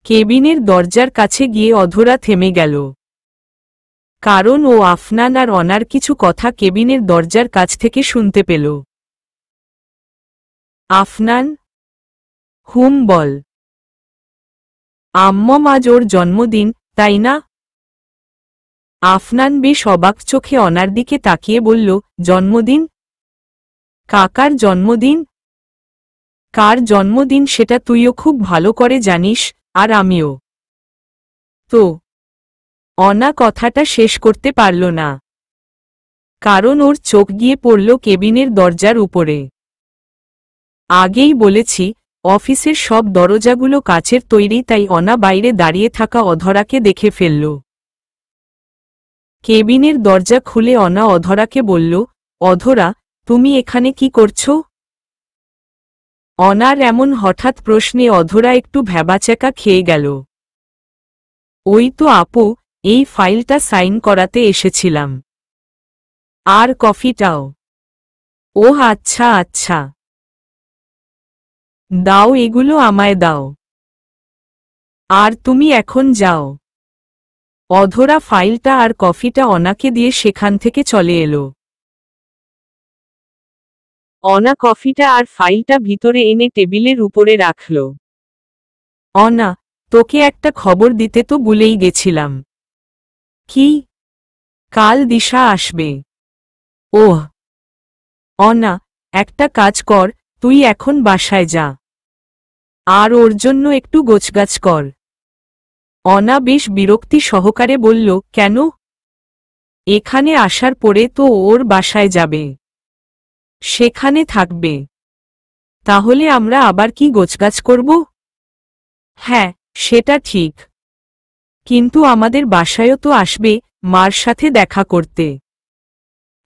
কেবিনের দরজার কাছে গিয়ে অধরা থেমে গেল, কারণ ও আফনান আর অনার কিছু কথা কেবিনের দরজার কাছ থেকে শুনতে পেল। আফনান, হুম বল। আম্মম আজ ওর জন্মদিন, তাই না? আফনান বেশ অবাক চোখে অনার দিকে তাকিয়ে বলল, জন্মদিন? কাকার জন্মদিন? কার জন্মদিন সেটা তুইও খুব ভালো করে জানিস, আর আমিও। তো অনা কথাটা শেষ করতে পারল না, কারণ ওর চোখ গিয়ে পড়ল কেবিনের দরজার উপরে। আগেই বলেছি, অফিসের সব দরজাগুলো কাচের তৈরি, তাই অনা বাইরে দাঁড়িয়ে থাকা অধরাকে দেখে ফেলল। কেবিনের দরজা খুলে অনা অধরাকে বলল, অধরা, তুমি এখানে কি করছো? অনার এমন হঠাৎ প্রশ্নে অধরা একটু ভ্যাবাচ্যাকা খেয়ে গেল। ওই তো আপু, এই ফাইলটা সাইন করাতে এসেছিলাম। আর কফিটাও। ওহ আচ্ছা আচ্ছা। দাও, এগুলো আমায় দাও। আর তুমি এখন যাও। অধরা ফাইলটা আর কফিটা অনাকে দিয়ে সেখান থেকে চলে এলো। অনা কফিটা আর ফাইলটা ভিতরে এনে টেবিলের উপরে রাখল। অনা, তোকে একটা খবর দিতে তো ভুলেই গেছিলাম। কি? কাল দিশা আসবে। ওহ। অনা, একটা কাজ কর, তুই এখন বাসায় যা, আর ওর জন্য একটু গোছগাছ কর। অনা বেশ বিরক্তি সহকারে বলল, কেন? এখানে আসার পরে তো ওর বাসায় যাবে, সেখানে থাকবে। তাহলে আমরা আবার কি গোছগাছ করব? হ্যাঁ, সেটা ঠিক, কিন্তু আমাদের বাসায়ও তো আসবে, মার সাথে দেখা করতে।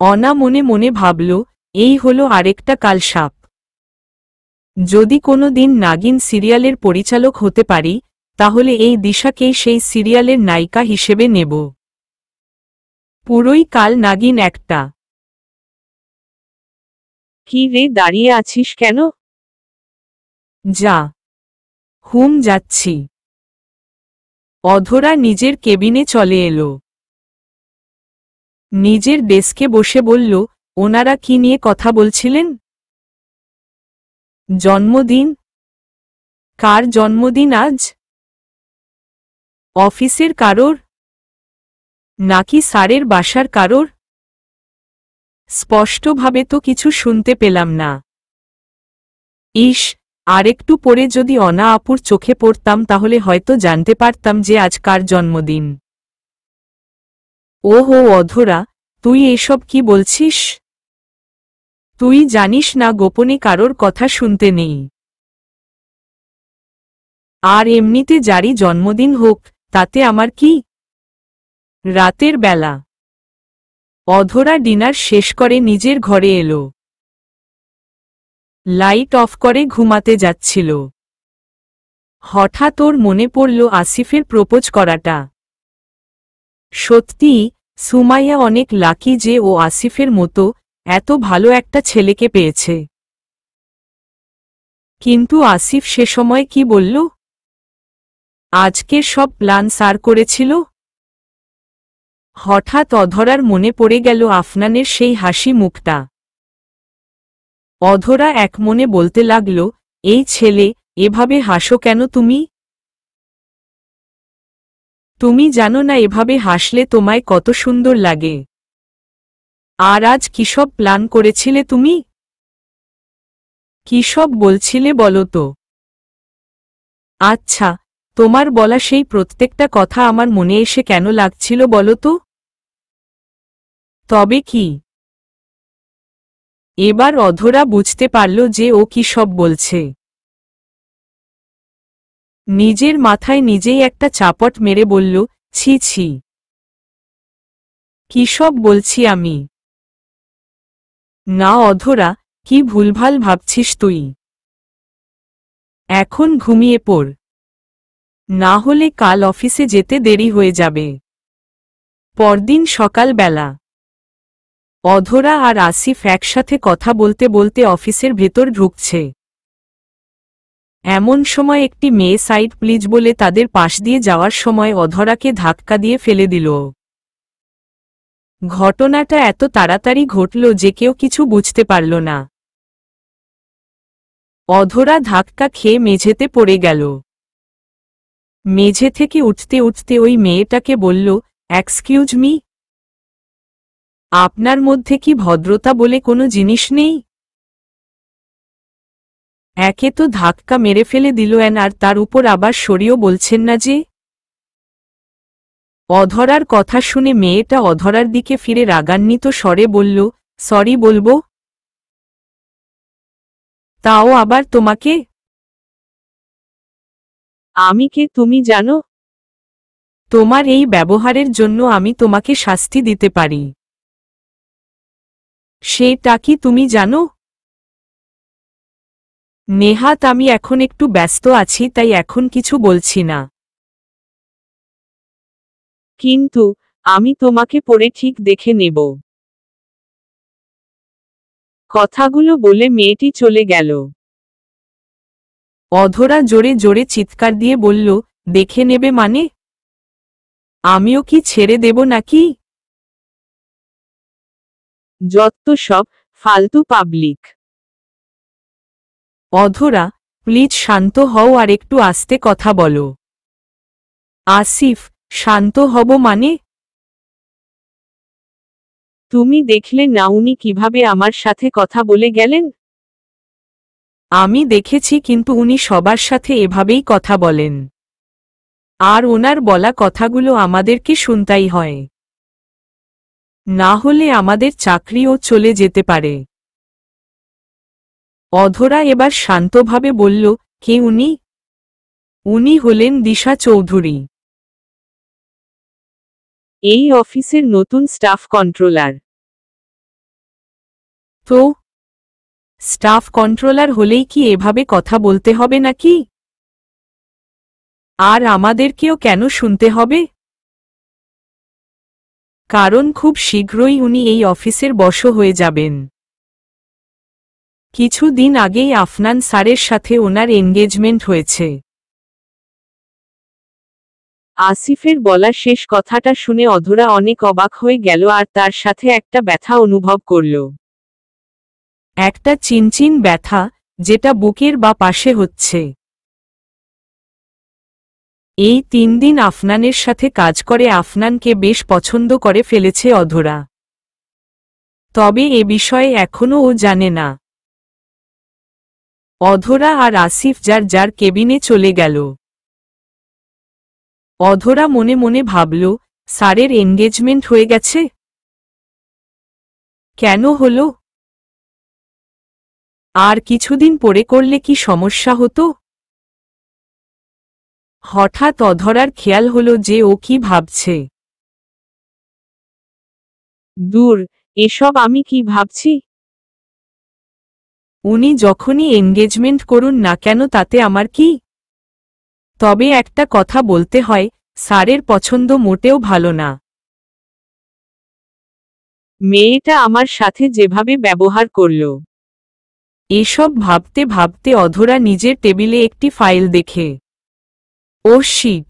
অনা মনে মনে ভাবল, এই হলো আরেকটা কালসাপ। যদি কোনো দিন নাগিন সিরিয়ালের পরিচালক হতে পারি, তাহলে এই দিশাকেই সেই সিরিয়ালের নায়িকা হিসেবে নেব। পুরোই কাল নাগিন একটা। কি রে, দাঁড়িয়ে আছিস কেন? যা। হুম, যাচ্ছি। অধরা নিজের কেবিনে চলে এলো। নিজের ডেস্কে বসে বলল, ওনারা কি নিয়ে কথা বলছিলেন? জন্মদিন? কার জন্মদিন আজ? অফিসের কারোর? নাকি স্যারের বাসার কারোর? স্পষ্টভাবে তো কিছু শুনতে পেলাম না। ইস, আরেকটু পরে যদি অনা আপুর চোখে পড়তাম তাহলে হয়তো জানতে পারতাম যে আজ কার জন্মদিন। ওহো অধরা, তুই এসব কি বলছিস? তুই জানিস না গোপনে কারোর কথা শুনতে নেই। আর এমনিতে যারই জন্মদিন হোক, তাতে আমার কি? রাতের বেলা অধরা ডিনার শেষ করে নিজের ঘরে এলো। লাইট অফ করে ঘুমাতে যাচ্ছিল। হঠাৎ ওর মনে পড়ল আসিফের প্রপোজ করাটা। সত্যি, সুমাইয়া অনেক লাকি যে ও আসিফের মতো এত ভালো একটা ছেলেকে পেয়েছে। কিন্তু আসিফ সে সময় কি বলল? আজকের সব প্ল্যান সার করেছিল। হঠাৎ অধরার মনে পড়ে গেল আফনানের সেই হাসি মুখটা। অধরা এক মনে বলতে লাগল, এই ছেলে, এভাবে হাসো কেন তুমি? তুমি জানো না এভাবে হাসলে তোমায় কত সুন্দর লাগে। আর আজ কিসব প্ল্যান করেছিলে তুমি? কিসব বলছিলে বলো তো? আচ্ছা, তোমার বলা সেই প্রত্যেকটা কথা আমার মনে এসে কেন লাগছিল বলো তো? তবে কি? এবার অধরা বুঝতে পারল যে ও কি সব বলছে। নিজের মাথায় নিজেই একটা চাপট মেরে বলল, ছি ছি, কি সব বলছি আমি? না অধরা, কি ভুলভাল ভাবছিস তুই। এখন ঘুমিয়ে পড়, না হলে কাল অফিসে যেতে দেরি হয়ে যাবে। পরদিন সকালবেলা অধরা আর আসিফ একসাথে কথা বলতে বলতে অফিসের ভেতর ঢুকছে। এমন সময় একটি মেয়ে সাইড প্লিজ বলে তাদের পাশ দিয়ে যাওয়ার সময় অধরাকে ধাক্কা দিয়ে ফেলে দিল। ঘটনাটা এত তাড়াতাড়ি ঘটল যে কেউ কিছু বুঝতে পারল না। অধরা ধাক্কা খেয়ে মেঝেতে পড়ে গেল। মেঝে থেকে উঠতে উঠতে ওই মেয়েটাকে বলল, এক্সকিউজ মি, আপনার মধ্যে কি ভদ্রতা বলে কোনো জিনিস নেই? একে তো ধাক্কা মেরে ফেলে দিল আর তার উপর আবার সরিও বলছেন না যে। অধরার কথা শুনে মেয়েটা অধরার দিকে ফিরে রাগান্বিত স্বরে বলল, সরি বলবো? তাও আবার তোমাকে? আমি কে তুমি জানো? তোমার এই ব্যবহারের জন্য আমি তোমাকে শাস্তি দিতে পারি। সেটা কি তুমি জানো? নেহাত আমি এখন একটু ব্যস্ত আছি তাই এখন কিছু বলছি না। কিন্তু আমি তোমাকে পরে ঠিক দেখে নেব। কথাগুলো বলে মেয়েটি চলে গেল। অধরা জোরে জোরে চিৎকার দিয়ে বলল, দেখে নেবে মানে? আমিও কি ছেড়ে দেব নাকি? যত সব ফালতু পাবলিক। অধরা, প্লিজ শান্ত হও আর একটু আস্তে কথা বলো। আসিফ, শান্ত হব মানে? তুমি দেখলে না উনি কিভাবে আমার সাথে কথা বলে গেলেন? আমি দেখেছি, কিন্তু উনি সবার সাথে এভাবেই কথা বলেন। আর ওনার বলা কথাগুলো আমাদেরকে শুনতেই হয়। না হলে আমাদের চাকরিও চলে যেতে পারে। অধরা এবার শান্তভাবে বলল, কে উনি? উনি হলেন দিশা চৌধুরী, এই অফিসের নতুন স্টাফ কন্ট্রোলার। তো স্টাফ কন্ট্রোলার হলেই কি এভাবে কথা বলতে হবে নাকি? আর আমাদেরকেও কেন শুনতে হবে? কারণ খুব শীঘ্রই উনি এই অফিসের বশ হয়ে যাবেন। কিছুদিন আগেই আফনান স্যারের সাথে ওনার এনগেজমেন্ট হয়েছে। আসিফের বলা শেষ কথাটা শুনে অধরা অনেক অবাক হয়ে গেল আর তার সাথে একটা ব্যথা অনুভব করল। একটা চিনচিন ব্যথা, যেটা বুকের বা পাশে হচ্ছে। এই 3 দিন আফনানের সাথে কাজ করে আফনানকে বেশ পছন্দ করে ফেলেছে অধরা। তবে এ বিষয়ে এখনও ও জানে না। অধরা আর আসিফ যার যার কেবিনে চলে গেল। অধরা মনে মনে ভাবল, স্যারের এনগেজমেন্ট হয়ে গেছে? কেন হলো? আর কিছুদিন পরে করলে কি সমস্যা হতো? হঠাৎ অধরার খেয়াল হলো যে ও কি ভাবছে। দূর, এসব আমি কি ভাবছি? উনি যখনই এনগেজমেন্ট করুন না কেন তাতে আমার কি? তবে একটা কথা বলতে হয়, স্যারের পছন্দ মোটেও ভালো না। মেয়েটা আমার সাথে যেভাবে ব্যবহার করল। এসব ভাবতে ভাবতে অধরা নিজের টেবিলে একটি ফাইল দেখে, ও শিট,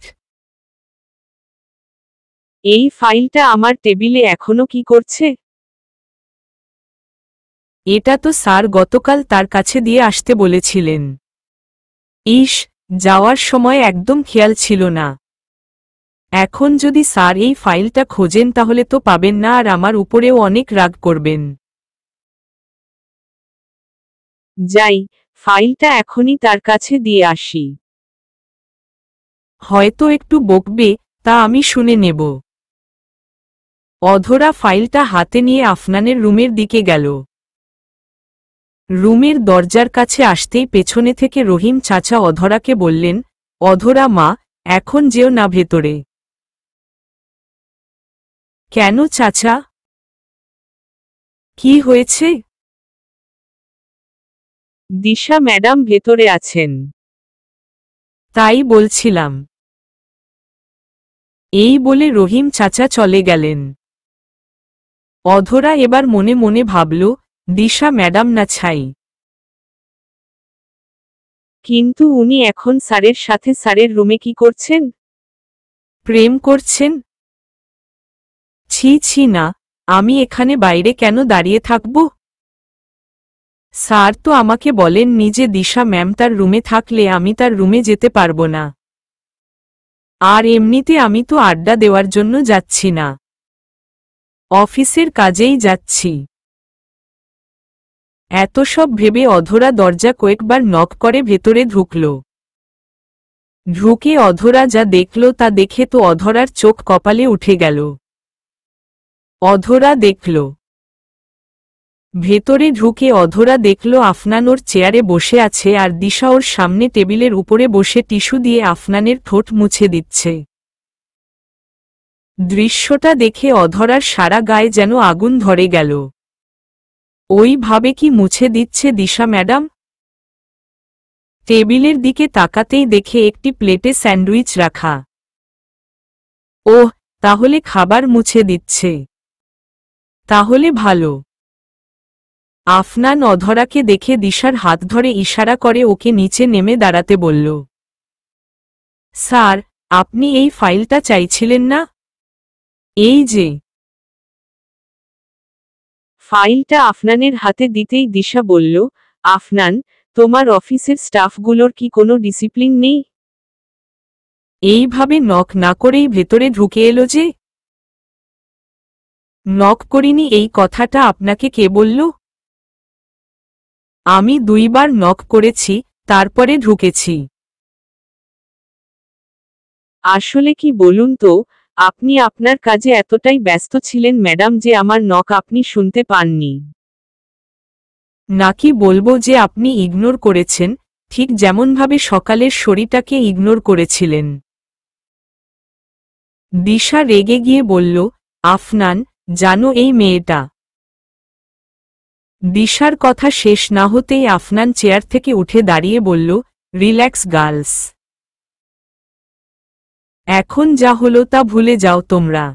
এই ফাইলটা আমার টেবিলে এখনো কি করছে? এটা তো স্যার গতকাল তার কাছে দিয়ে আসতে বলেছিলেন। ইস, যাওয়ার সময় একদম খেয়াল ছিল না। এখন যদি স্যার এই ফাইলটা খোঁজেন তাহলে তো পাবেন না আর আমার উপরেও অনেক রাগ করবেন। যাই, ফাইলটা এখনই তার কাছে দিয়ে আসি। হয়তো একটু বকবে, তা আমি শুনে নেব। অধরা ফাইলটা হাতে নিয়ে আফনানের রুমের দিকে গেল। রুমের দরজার কাছে আসতেই পেছনে থেকে রহিম চাচা অধরাকে বললেন, অধরা মা, এখন যেও না ভেতরে। কেন চাচা? কি হয়েছে? দিশা ম্যাডাম ভেতরে আছেন। তাই বলছিলাম। এই বলে রহিম চাচা চলে গেলেন। অধরা এবার মনে মনে ভাবল, দিশা ম্যাডাম না ছাই। কিন্তু উনি এখন স্যারের সাথে স্যারের রুমে কি করছেন? প্রেম করছেন? ছি ছি না, আমি এখানে বাইরে কেন দাঁড়িয়ে থাকব? স্যার তো আমাকে বলেননি যে দিশা ম্যাম তার রুমে থাকলে আমি তার রুমে যেতে পারবো না। আর এমনিতে আমি তো আড্ডা দেওয়ার জন্য যাচ্ছি না, অফিসের কাজেই যাচ্ছি। এত সব ভেবে অধরা দরজা কয়েকবার নক করে ভেতরে ঢুকল। ঢুকে অধরা যা দেখল তা দেখে তো অধরার চোখ কপালে উঠে গেল। অধরা দেখল, ভেতরে ঢুকে অধরা দেখল আফনান ওর চেয়ারে বসে আছে আর দিশা ওর সামনে টেবিলের উপরে বসে টিস্যু দিয়ে আফনানের ঠোঁট মুছে দিচ্ছে। দৃশ্যটা দেখে অধরার সারা গায়ে যেন আগুন ধরে গেল। ওইভাবে কি মুছে দিচ্ছে দিশা ম্যাডাম? টেবিলের দিকে তাকাতেই দেখে একটি প্লেটে স্যান্ডউইচ রাখা। ওহ, তাহলে খাবার মুছে দিচ্ছে, তাহলে ভালো। আফনান অধরাকে দেখে দিশার হাত ধরে ইশারা করে ওকে নিচে নেমে দাঁড়াতে বলল। স্যার, আপনি এই ফাইলটা চাইছিলেন না? এই যে। ফাইলটা আফনানের হাতে দিতেই দিশা বলল, আফনান, তোমার অফিসের স্টাফগুলোর কি কোনো ডিসিপ্লিন নেই? এইভাবে নক না করেই ভেতরে ঢুকে এলো যে? নক করিনি এই কথাটা আপনাকে কে বলল? আমি 2 বার নক করেছি, তারপরে ঢুকেছি। আসলে কি বলুন তো, আপনি আপনার কাজে এতটাই ব্যস্ত ছিলেন ম্যাডাম যে আমার নক আপনি শুনতে পাননি। নাকি বলবো যে আপনি ইগনোর করেছেন, ঠিক যেমনভাবে সকালের শরীরটাকে ইগনোর করেছিলেন? দিশা রেগে গিয়ে বলল, আফনান, জানো এই মেয়েটা। দিশার কথা শেষ না হতেই আফনান চেয়ার থেকে উঠে দাঁড়িয়ে বলল, রিল্যাক্স গার্লস। এখন যা হলো তা ভুলে যাও তোমরা।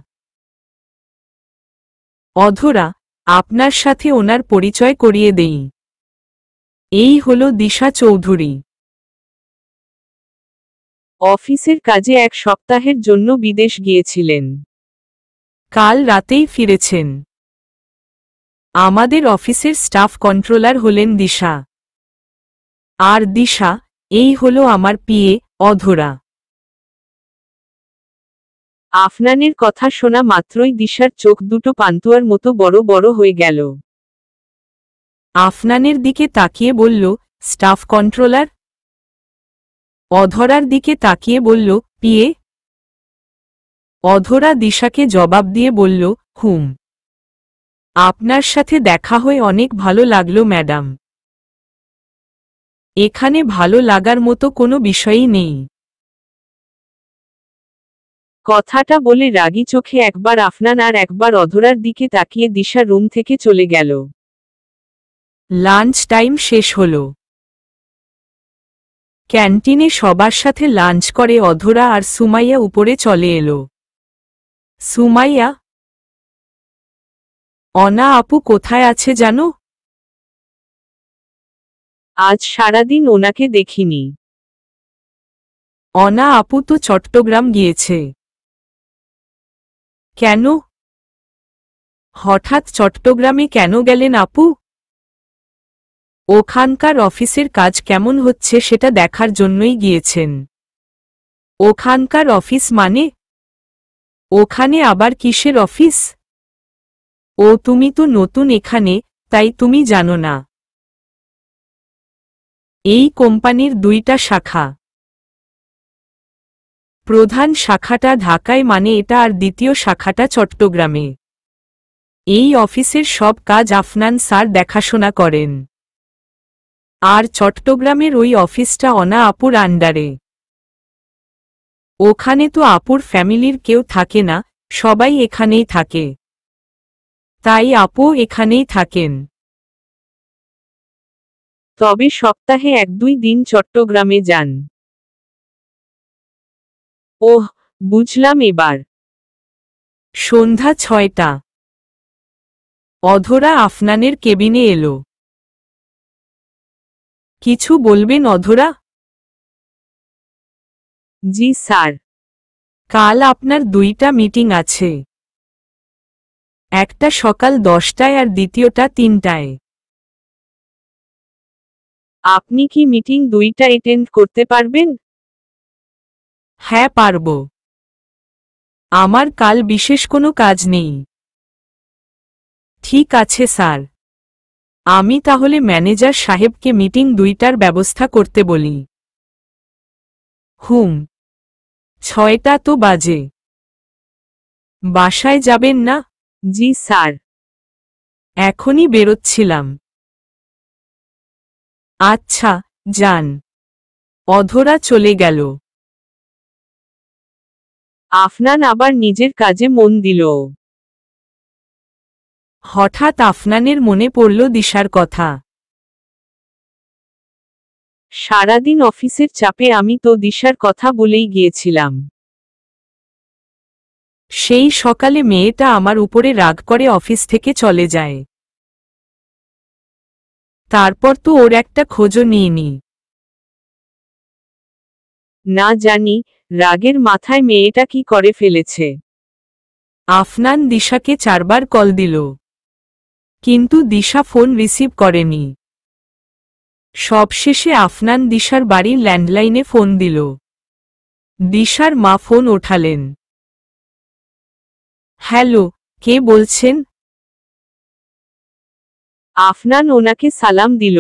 অধরা, আপনার সাথে ওনার পরিচয় করিয়ে দেই। এই হলো দিশা চৌধুরী। অফিসের কাজে 1 সপ্তাহের জন্য বিদেশ গিয়েছিলেন, কাল রাতেই ফিরেছেন। আমাদের অফিসের স্টাফ কন্ট্রোলার হলেন দিশা। আর দিশা, এই হলো আমার পিএ, অধরা। আফনানের কথা শোনা মাত্রই দিশার চোখ দুটো পান্তুয়ার মতো বড় বড় হয়ে গেল। আফনানের দিকে তাকিয়ে বলল, স্টাফ কন্ট্রোলার? অধরার দিকে তাকিয়ে বলল, পিএ। অধরা দিশাকে জবাব দিয়ে বলল, হুম। আপনার সাথে দেখা হয়ে অনেক ভালো লাগলো ম্যাডাম। এখানে ভালো লাগার মতো কোনো বিষয়ই নেই। কথাটা বলে রাগী চোখে একবার আফনান আর একবার অধরার দিকে তাকিয়ে দিশা রুম থেকে চলে গেল। লাঞ্চ টাইম শেষ হল। ক্যান্টিনে সবার সাথে লাঞ্চ করে অধরা আর সুমাইয়া উপরে চলে এলো। সুমাইয়া, অনা আপু কোথায় আছে জানো? আজ সারাদিন ওনাকে দেখিনি। অনা আপু তো চট্টগ্রাম গিয়েছে। কেন? হঠাৎ চট্টগ্রামে কেন গেলেন আপু? ওখানকার অফিসের কাজ কেমন হচ্ছে সেটা দেখার জন্যই গিয়েছেন। ওখানকার অফিস মানে? ওখানে আবার কিসের অফিস? ও তুমি তো নতুন এখানে, তাই তুমি জানো না। এই কোম্পানির 2টা শাখা। প্রধান শাখাটা ঢাকায় মানে এটা আর দ্বিতীয় শাখাটা চট্টগ্রামে। এই অফিসের সব কাজ আফনান স্যার দেখাশোনা করেন। আর চট্টগ্রামের ওই অফিসটা অনা আপুর আন্ডারে। ওখানে তো আপুর ফ্যামিলির কেউ থাকে না, সবাই এখানেই থাকে। তাই আপু এখানেই থাকেন। তবে সপ্তাহে 1-2 দিন চট্টগ্রামে যান। ওহ, বুঝলাম এবার। সন্ধ্যা 6টা। অধরা আফনানের কেবিনে এলো। কিছু বলবেন অধরা? জি স্যার। কাল আপনার 2টা মিটিং আছে, একটা সকাল 10টায় আর দ্বিতীয়টা 3টায়। আপনি কি মিটিং 2টা অ্যাটেন্ড করতে পারবেন? হ্যাঁ পারব। আমার কাল বিশেষ কোনো কাজ নেই। ঠিক আছে স্যার, আমি তাহলে ম্যানেজার সাহেবকে মিটিং 2টার ব্যবস্থা করতে বলি। হুম, 6টা তো বাজে। বাসায় যাবেন না? জি স্যার, এখনই বেরোচ্ছিলাম। আচ্ছা, যান। অধরা চলে গেল। আফনান আবার নিজের কাজে মন দিল। হঠাৎ আফনানের মনে পড়ল দিশার কথা। সারাদিন অফিসের চাপে আমি তো দিশার কথা বলেই গিয়েছিলাম। সেই সকালে মেয়েটা আমার উপরে রাগ করে অফিস থেকে চলে যায়। তারপর তো ওর একটা খোঁজও নিইনি। না জানি রাগের মাথায় মেয়েটা কি করে ফেলেছে। আফনান দিশাকে 4বার কল দিল, কিন্তু দিশা ফোন রিসিভ করেনি। সবশেষে আফনান দিশার বাড়ির ল্যান্ডলাইনে ফোন দিল। দিশার মা ফোন ওঠালেন। হ্যালো, কে বলছেন? আফনান ওনাকে সালাম দিল।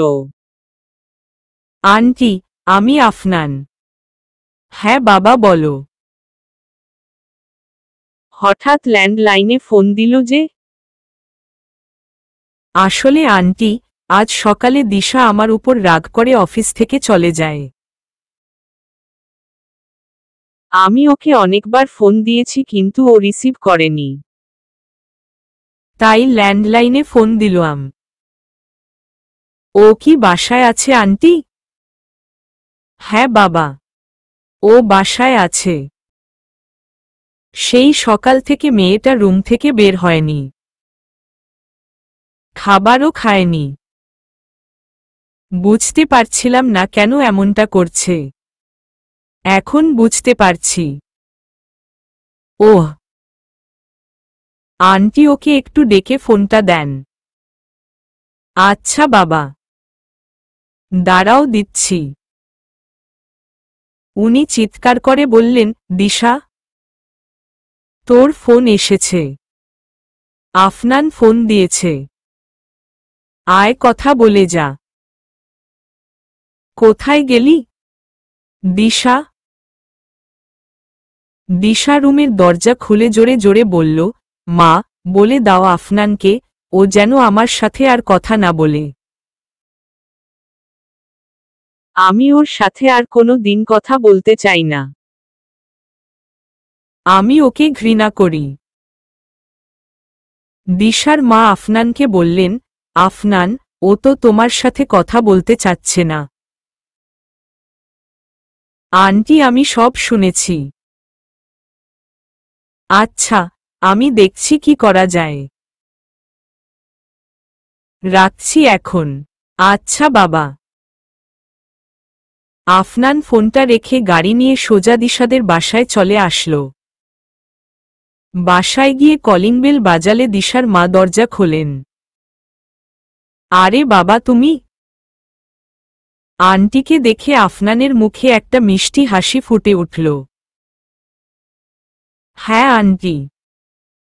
আন্টি, আমি আফনান। হ্যাঁ বাবা বলো। হঠাৎ ল্যান্ডলাইনে ফোন দিল যে? আসলে আন্টি, আজ সকালে দিশা আমার উপর রাগ করে অফিস থেকে চলে যায়। আমি ওকে অনেকবার ফোন দিয়েছি কিন্তু ও রিসিভ করেনি। তাই ল্যান্ডলাইনে ফোন দিলাম। ও কি বাসায় আছে আন্টি? হ্যাঁ বাবা, ও বাসায় আছে। সেই সকাল থেকে মেয়েটা রুম থেকে বের হয়নি, খাবারও খায়নি। বুঝতে পারছিলাম না কেন এমনটা করছে। এখন বুঝতে পারছি। ওহ, আন্টি ওকে একটু ডেকে ফোনটা দেন। আচ্ছা বাবা, দাঁড়াও দিচ্ছি। উনি চিৎকার করে বললেন, দিশা, তোর ফোন এসেছে। আফনান ফোন দিয়েছে। আয় কথা বলে যা। কোথায় গেলি? দিশা। দিশা রুমের দরজা খুলে জোরে জোরে বলল, মা, বলে দাও আফনানকে, ও যেন আমার সাথে আর কথা না বলে। আমি ওর সাথে আর কোনো দিন কথা বলতে চাই না। আমি ওকে ঘৃণা করি। দিশার মা আফনানকে বললেন, আফনান, ও তো তোমার সাথে কথা বলতে চাচ্ছে না। আন্টি আমি সব শুনেছি। আচ্ছা, আমি দেখছি কি করা যায়। রাখছি এখন। আচ্ছা বাবা। আফনান ফোনটা রেখে গাড়ি নিয়ে সোজা দিশাদের বাসায় চলে আসলো। বাসায় গিয়ে কলিং বেল বাজালে দিশার মা দরজা খোলেন। আরে বাবা তুমি? আন্টিকে দেখে আফনানের মুখে একটা মিষ্টি হাসি ফুটে উঠল। হ্যাঁ আন্টি,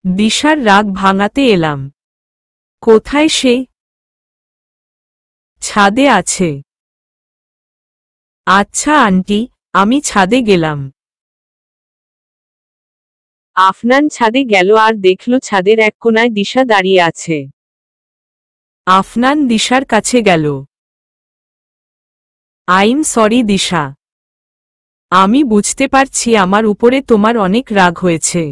দিশার রাগ ভাঙাতে এলাম। কোথায় সে? ছাদে আছে। আচ্ছা আন্টি, আমি ছাদে গেলাম। আফনান ছাদে গেল আর দেখল ছাদের এক কোণায় দিশা দাঁড়িয়ে আছে। আফনান দিশার কাছে গেল। আইম সরি দিশা, আমি বুঝতে পারছি আমার উপরে তোমার অনেক রাগ হয়েছে।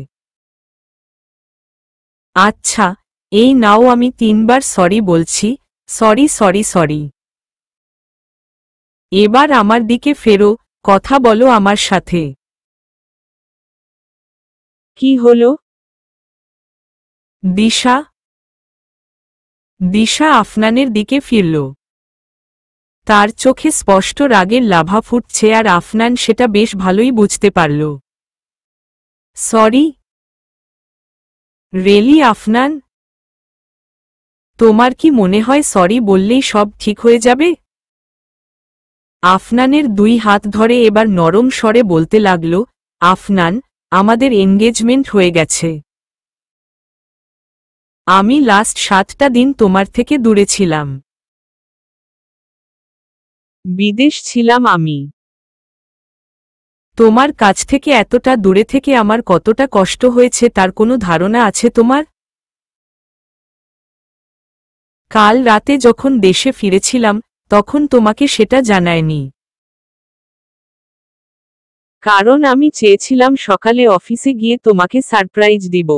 আচ্ছা, এই নাও আমি 3বার সরি বলছি, সরি সরি সরি। এবার আমার দিকে ফেরো, কথা বলো আমার সাথে। কি হলো? দিশা। দিশা আফনানের দিকে ফিরল। তার চোখে স্পষ্ট রাগের লাভা ফুটছে আর আফনান সেটা বেশ ভালোই বুঝতে পারল। সরি। রিয়েলি আফনান? তোমার কি মনে হয় সরি বললেই সব ঠিক হয়ে যাবে? আফনানের দুই হাত ধরে এবার নরম স্বরে বলতে লাগল, আফনান, আমাদের এনগেজমেন্ট হয়ে গেছে। আমি লাস্ট 7টা দিন তোমার থেকে দূরে ছিলাম। বিদেশ ছিলাম আমি। তোমার কাছ থেকে এতটা দূরে থেকে আমার কতটা কষ্ট হয়েছে তার কোনো ধারণা আছে তোমার? কাল রাতে যখন দেশে ফিরেছিলাম তখন তোমাকে সেটা জানায়নি। কারণ আমি চেয়েছিলাম সকালে অফিসে গিয়ে তোমাকে সারপ্রাইজ দিব।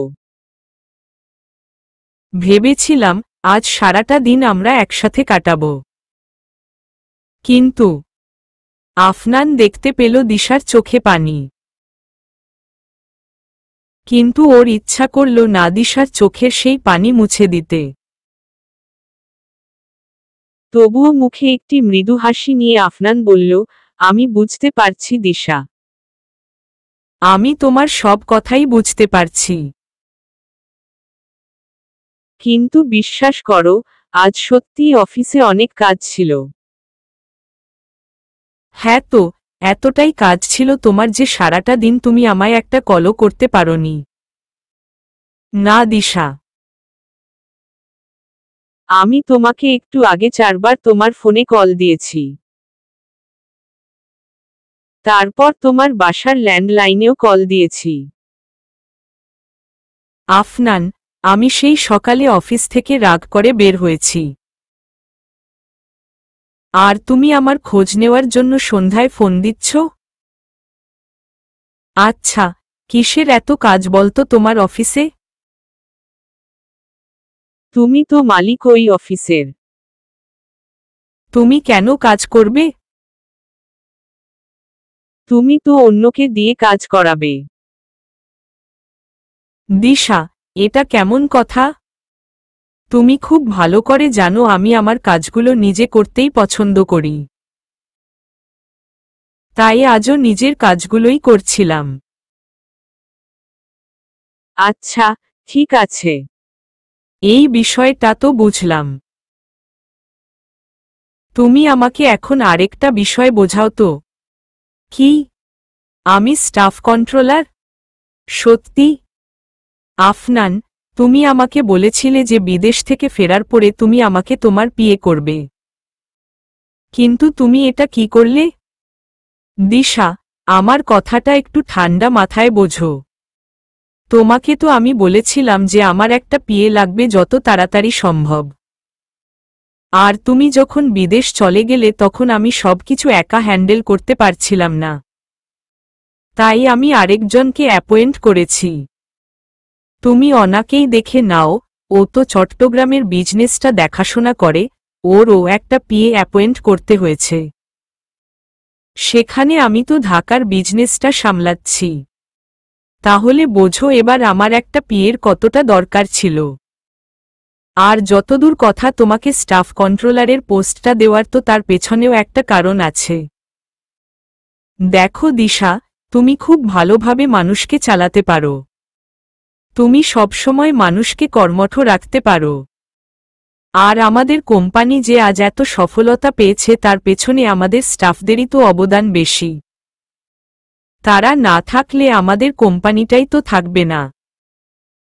ভেবেছিলাম আজ সারাটা দিন আমরা একসাথে কাটাবো। কিন্তু আফনান দেখতে পেল দিশার চোখে পানি। কিন্তু ওর ইচ্ছা করল না দিশার চোখের সেই পানি মুছে দিতে। তবুও মুখে একটি মৃদু হাসি নিয়ে আফনান বলল, আমি বুঝতে পারছি দিশা। আমি তোমার সব কথাই বুঝতে পারছি। কিন্তু বিশ্বাস করো, আজ সত্যিই অফিসে অনেক কাজ ছিল। হ্যাঁ তো, এতটাই কাজ ছিল তোমার যে সারাটা দিন তুমি আমায় একটা কলও করতে পারোনি। না দিশা। আমি তোমাকে একটু আগে 4বার তোমার ফোনে কল দিয়েছি। তারপর তোমার বাসার ল্যান্ডলাইনেও কল দিয়েছি। আফনান, আমি সেই সকালে অফিস থেকে রাগ করে বের হয়েছি। আর তুমি আমার খোঁজ নেওয়ার জন্য সন্ধ্যায় ফোন দিচ্ছ? আচ্ছা, কিসের এত কাজ বলতো তোমার অফিসে? তুমি তো মালিক ওই অফিসের। তুমি কেন কাজ করবে? তুমি তো অন্যকে দিয়ে কাজ করাবে। দিশা, এটা কেমন কথা? তুমি খুব ভালো করে জানো আমি আমার কাজগুলো নিজে করতেই পছন্দ করি। তাই আজও নিজের কাজগুলোই করছিলাম। আচ্ছা, ঠিক আছে। এই বিষয়টা তো বুঝলাম। তুমি আমাকে এখন আরেকটা বিষয় বোঝাও তো। কি? আমি স্টাফ কন্ট্রোলার? সত্যি? আফনান, তুমি আমাকে বলেছিলে যে বিদেশ থেকে ফেরার পরে তুমি আমাকে তোমার পিএ করবে। কিন্তু তুমি এটা কি করলে? দিশা, আমার কথাটা একটু ঠান্ডা মাথায় বোঝো। তোমাকে তো আমি বলেছিলাম যে আমার একটা পিএ লাগবে যত তাড়াতাড়ি সম্ভব। আর তুমি যখন বিদেশ চলে গেলে তখন আমি সবকিছু একা হ্যান্ডেল করতে পারছিলাম না। তাই আমি আরেকজনকে অ্যাপয়েন্ট করেছি। তুমি অনাকেই দেখে নাও, ও তো চট্টগ্রামের বিজনেসটা দেখাশোনা করে, ওরও একটা পিএ অ্যাপয়েন্ট করতে হয়েছে। সেখানে আমি তো ঢাকার বিজনেসটা সামলাচ্ছি। তাহলে বোঝো এবার আমার একটা পিএর কতটা দরকার ছিল। আর যতদূর কথা তোমাকে স্টাফ কন্ট্রোলারের পোস্টটা দেওয়ার তো তার পেছনেও একটা কারণ আছে। দেখো দিশা, তুমি খুব ভালোভাবে মানুষকে চালাতে পারো। তুমি সবসময় মানুষকে কর্মঠ রাখতে পারো। আর আমাদের কোম্পানি যে আজ এত সফলতা পেয়েছে তার পেছনে আমাদের স্টাফদেরই তো অবদান বেশি। তারা না থাকলে আমাদের কোম্পানিটাই তো থাকবে না।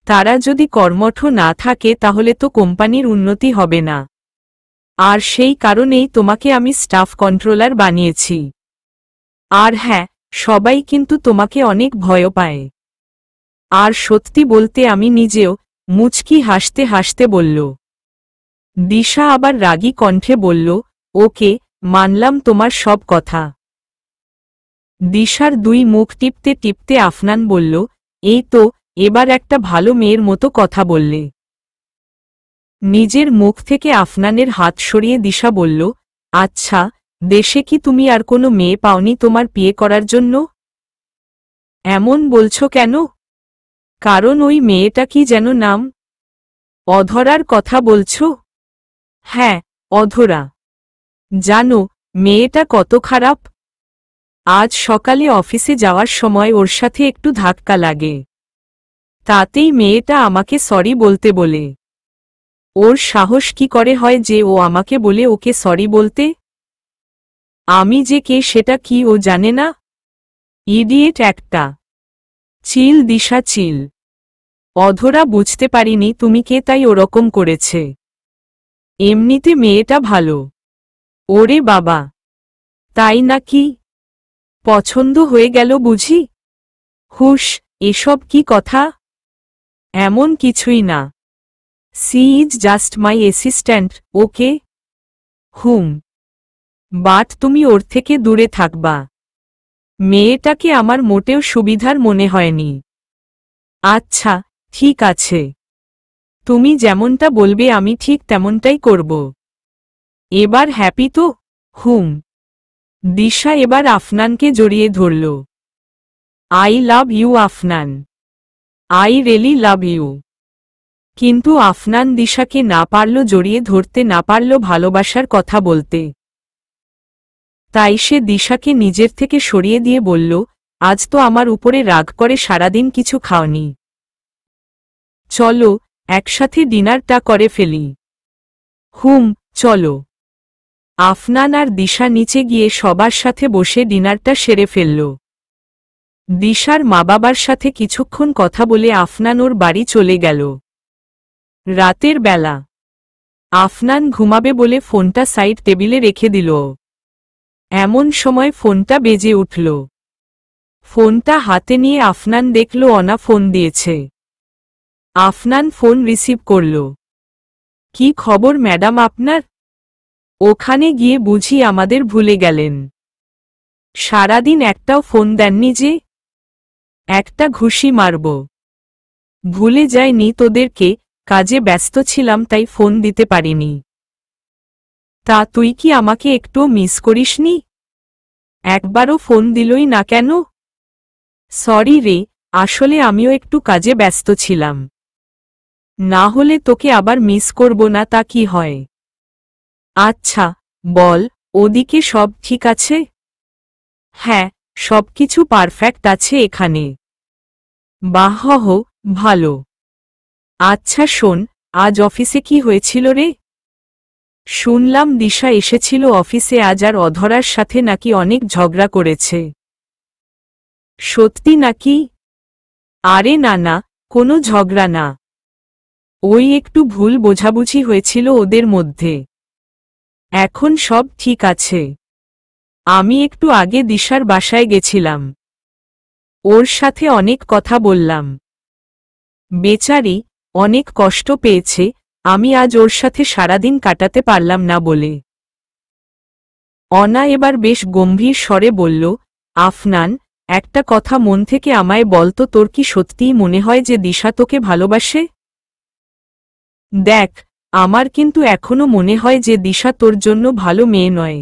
তারা যদি কর্মঠ না থাকে তাহলে তো কোম্পানির উন্নতি হবে না। আর সেই কারণেই তোমাকে আমি স্টাফ কন্ট্রোলার বানিয়েছি। আর হ্যাঁ, সবাই কিন্তু তোমাকে অনেক ভয় পায়। আর সত্যি বলতে আমি নিজেও, মুচকি হাসতে হাসতে বলল। দিশা আবার রাগী কণ্ঠে বলল, ওকে, মানলাম তোমার সব কথা। দিশার দুই মুখ টিপতে টিপতে আফনান বলল, এই তো, এবার একটা ভালো মেয়ের মতো কথা বললে। নিজের মুখ থেকে আফনানের হাত সরিয়ে দিশা বলল, আচ্ছা, দেশে কি তুমি আর কোনো মেয়ে পাওনি তোমার বিয়ে করার জন্য? এমন বলছো কেন? কারণ ওই মেয়েটা কি যেন নাম? অধরার কথা বলছো? হ্যাঁ, অধরা। জানো মেয়েটা কত খারাপ। আজ সকালে অফিসে যাওয়ার সময় ওর সাথে একটু ধাক্কা লাগে, তাতেই মেয়েটা আমাকে সরি বলতে বলে। ওর সাহস কি করে হয় যে ও আমাকে বলে ওকে সরি বলতে? আমি যে কে সেটা কি ও জানে না? ইডিয়েট একটা। চিল দিশা চিল। অধরা বুঝতে পারিনি তুমি কে তাই ওরকম করেছে। এমনিতে মেয়েটা ভালো। ওরে বাবা, তাই নাকি? পছন্দ হয়ে গেল বুঝি? হুশ, এসব কি কথা? এমন কিছুই না। She is just my assistant, okay? Hmm. But তুমি ওর থেকে দূরে থাকবা। মেয়েটাকে আমার মোটেও সুবিধার মনে হয়নি। আচ্ছা, ঠিক আছে। তুমি যেমনটা বলবে আমি ঠিক তেমনটাই করব। এবার হ্যাপি তো? হুম। দিশা এবার আফনানকে জড়িয়ে ধরল। I love you Afnan. I really love you. কিন্তু আফনান দিশাকে না পারল জড়িয়ে ধরতে, না পারল ভালোবাসার কথা বলতে। তাই সে দিশাকে নিজের থেকে সরিয়ে দিয়ে বলল, আজ তো আমার উপরে রাগ করে সারাদিন কিছু খাওনি। চলো একসাথে ডিনারটা করে ফেলি। হুম, চলো। আফনান আর দিশা নিচে গিয়ে সবার সাথে বসে ডিনারটা সেরে ফেলল। দিশার মা বাবার সাথে কিছুক্ষণ কথা বলে আফনান ওর বাড়ি চলে গেল। রাতের বেলা আফনান ঘুমাবে বলে ফোনটা সাইড টেবিলে রেখে দিল। এমন সময় ফোনটা বেজে উঠল। ফোনটা হাতে নিয়ে আফনান দেখল অনা ফোন দিয়েছে। আফনান ফোন রিসিভ করল। কি খবর ম্যাডাম আপনার? ওখানে গিয়ে বুঝি আমাদের ভুলে গেলেন? সারাদিন একটাও ফোন দেননি যে? একটা ঘুষি মারব। ভুলে যায়নি তোদেরকে, কাজে ব্যস্ত ছিলাম তাই ফোন দিতে পারিনি। তা তুই কি আমাকে একটুও মিস করিসনি? একবারও ফোন দিলই না কেন? সরি রে, আসলে আমিও একটু কাজে ব্যস্ত ছিলাম। না হলে তোকে আবার মিস করব না তা কি হয়? আচ্ছা, বল, ওদিকে সব ঠিক আছে? হ্যাঁ, সবকিছু পারফেক্ট আছে এখানে। বাহ, ভালো। আচ্ছা শোন, আজ অফিসে কি হয়েছিল রে? শুনলাম দিশা এসেছিল অফিসে আজ আর অধরার সাথে নাকি অনেক ঝগড়া করেছে। সত্যি নাকি? আরে না না, কোনো ঝগড়া না। ওই একটু ভুল বোঝাবুঝি হয়েছিল ওদের মধ্যে। এখন সব ঠিক আছে। আমি একটু আগে দিশার বাসায় গেছিলাম। ওর সাথে অনেক কথা বললাম। বেচারি অনেক কষ্ট পেয়েছে আমি আজ ওর সাথে সারাদিন কাটাতে পারলাম না বলে। অনা এবার বেশ গম্ভীর স্বরে বলল, আফনান, একটা কথা মন থেকে আমায় বলতো, তোর কি সত্যিই মনে হয় যে দিশা তোকে ভালোবাসে? দেখ, আমার কিন্তু এখনো মনে হয় যে দিশা তোর জন্য ভালো মেয়ে নয়।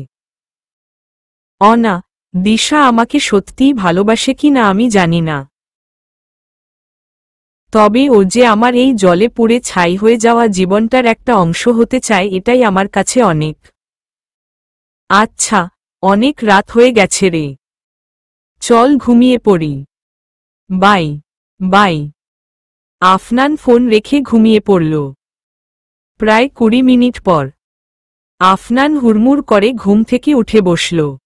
অনা, দিশা আমাকে সত্যিই ভালোবাসে কি না আমি জানি না। তবে ও যে আমার এই জলে পুড়ে ছাই হয়ে যাওয়া জীবনটার একটা অংশ হতে চায় এটাই আমার কাছে অনেক। আচ্ছা, অনেক রাত হয়ে গেছে রে। চল ঘুমিয়ে পড়ি। Bye bye. আফনান ফোন রেখে ঘুমিয়ে পড়ল। প্রায় 20 মিনিট পর আফনান হুড়মুড় করে ঘুম থেকে উঠে বসল।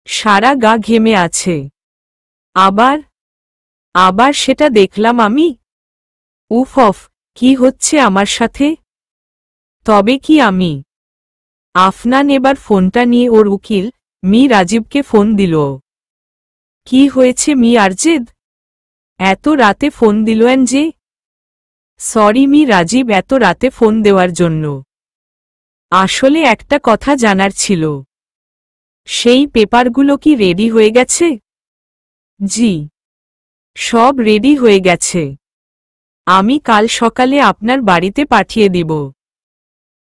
সারা গা ঘেমে আছে। আবার আবার সেটা দেখলাম আমি। উফ অফ, কি হচ্ছে আমার সাথে? তবে কি আমি? আফনান এবার ফোনটা নিয়ে ওর উকিল মি রাজীবকে ফোন দিল। কি হয়েছে মি আরজেদ? এত রাতে ফোন দিলেন যে? সরি মি রাজীব এত রাতে ফোন দেওয়ার জন্য। আসলে একটা কথা জানার ছিল। সেই পেপারগুলো কি রেডি হয়ে গেছে? জি, সব রেডি হয়ে গেছে। আমি কাল সকালে আপনার বাড়িতে পাঠিয়ে দিব।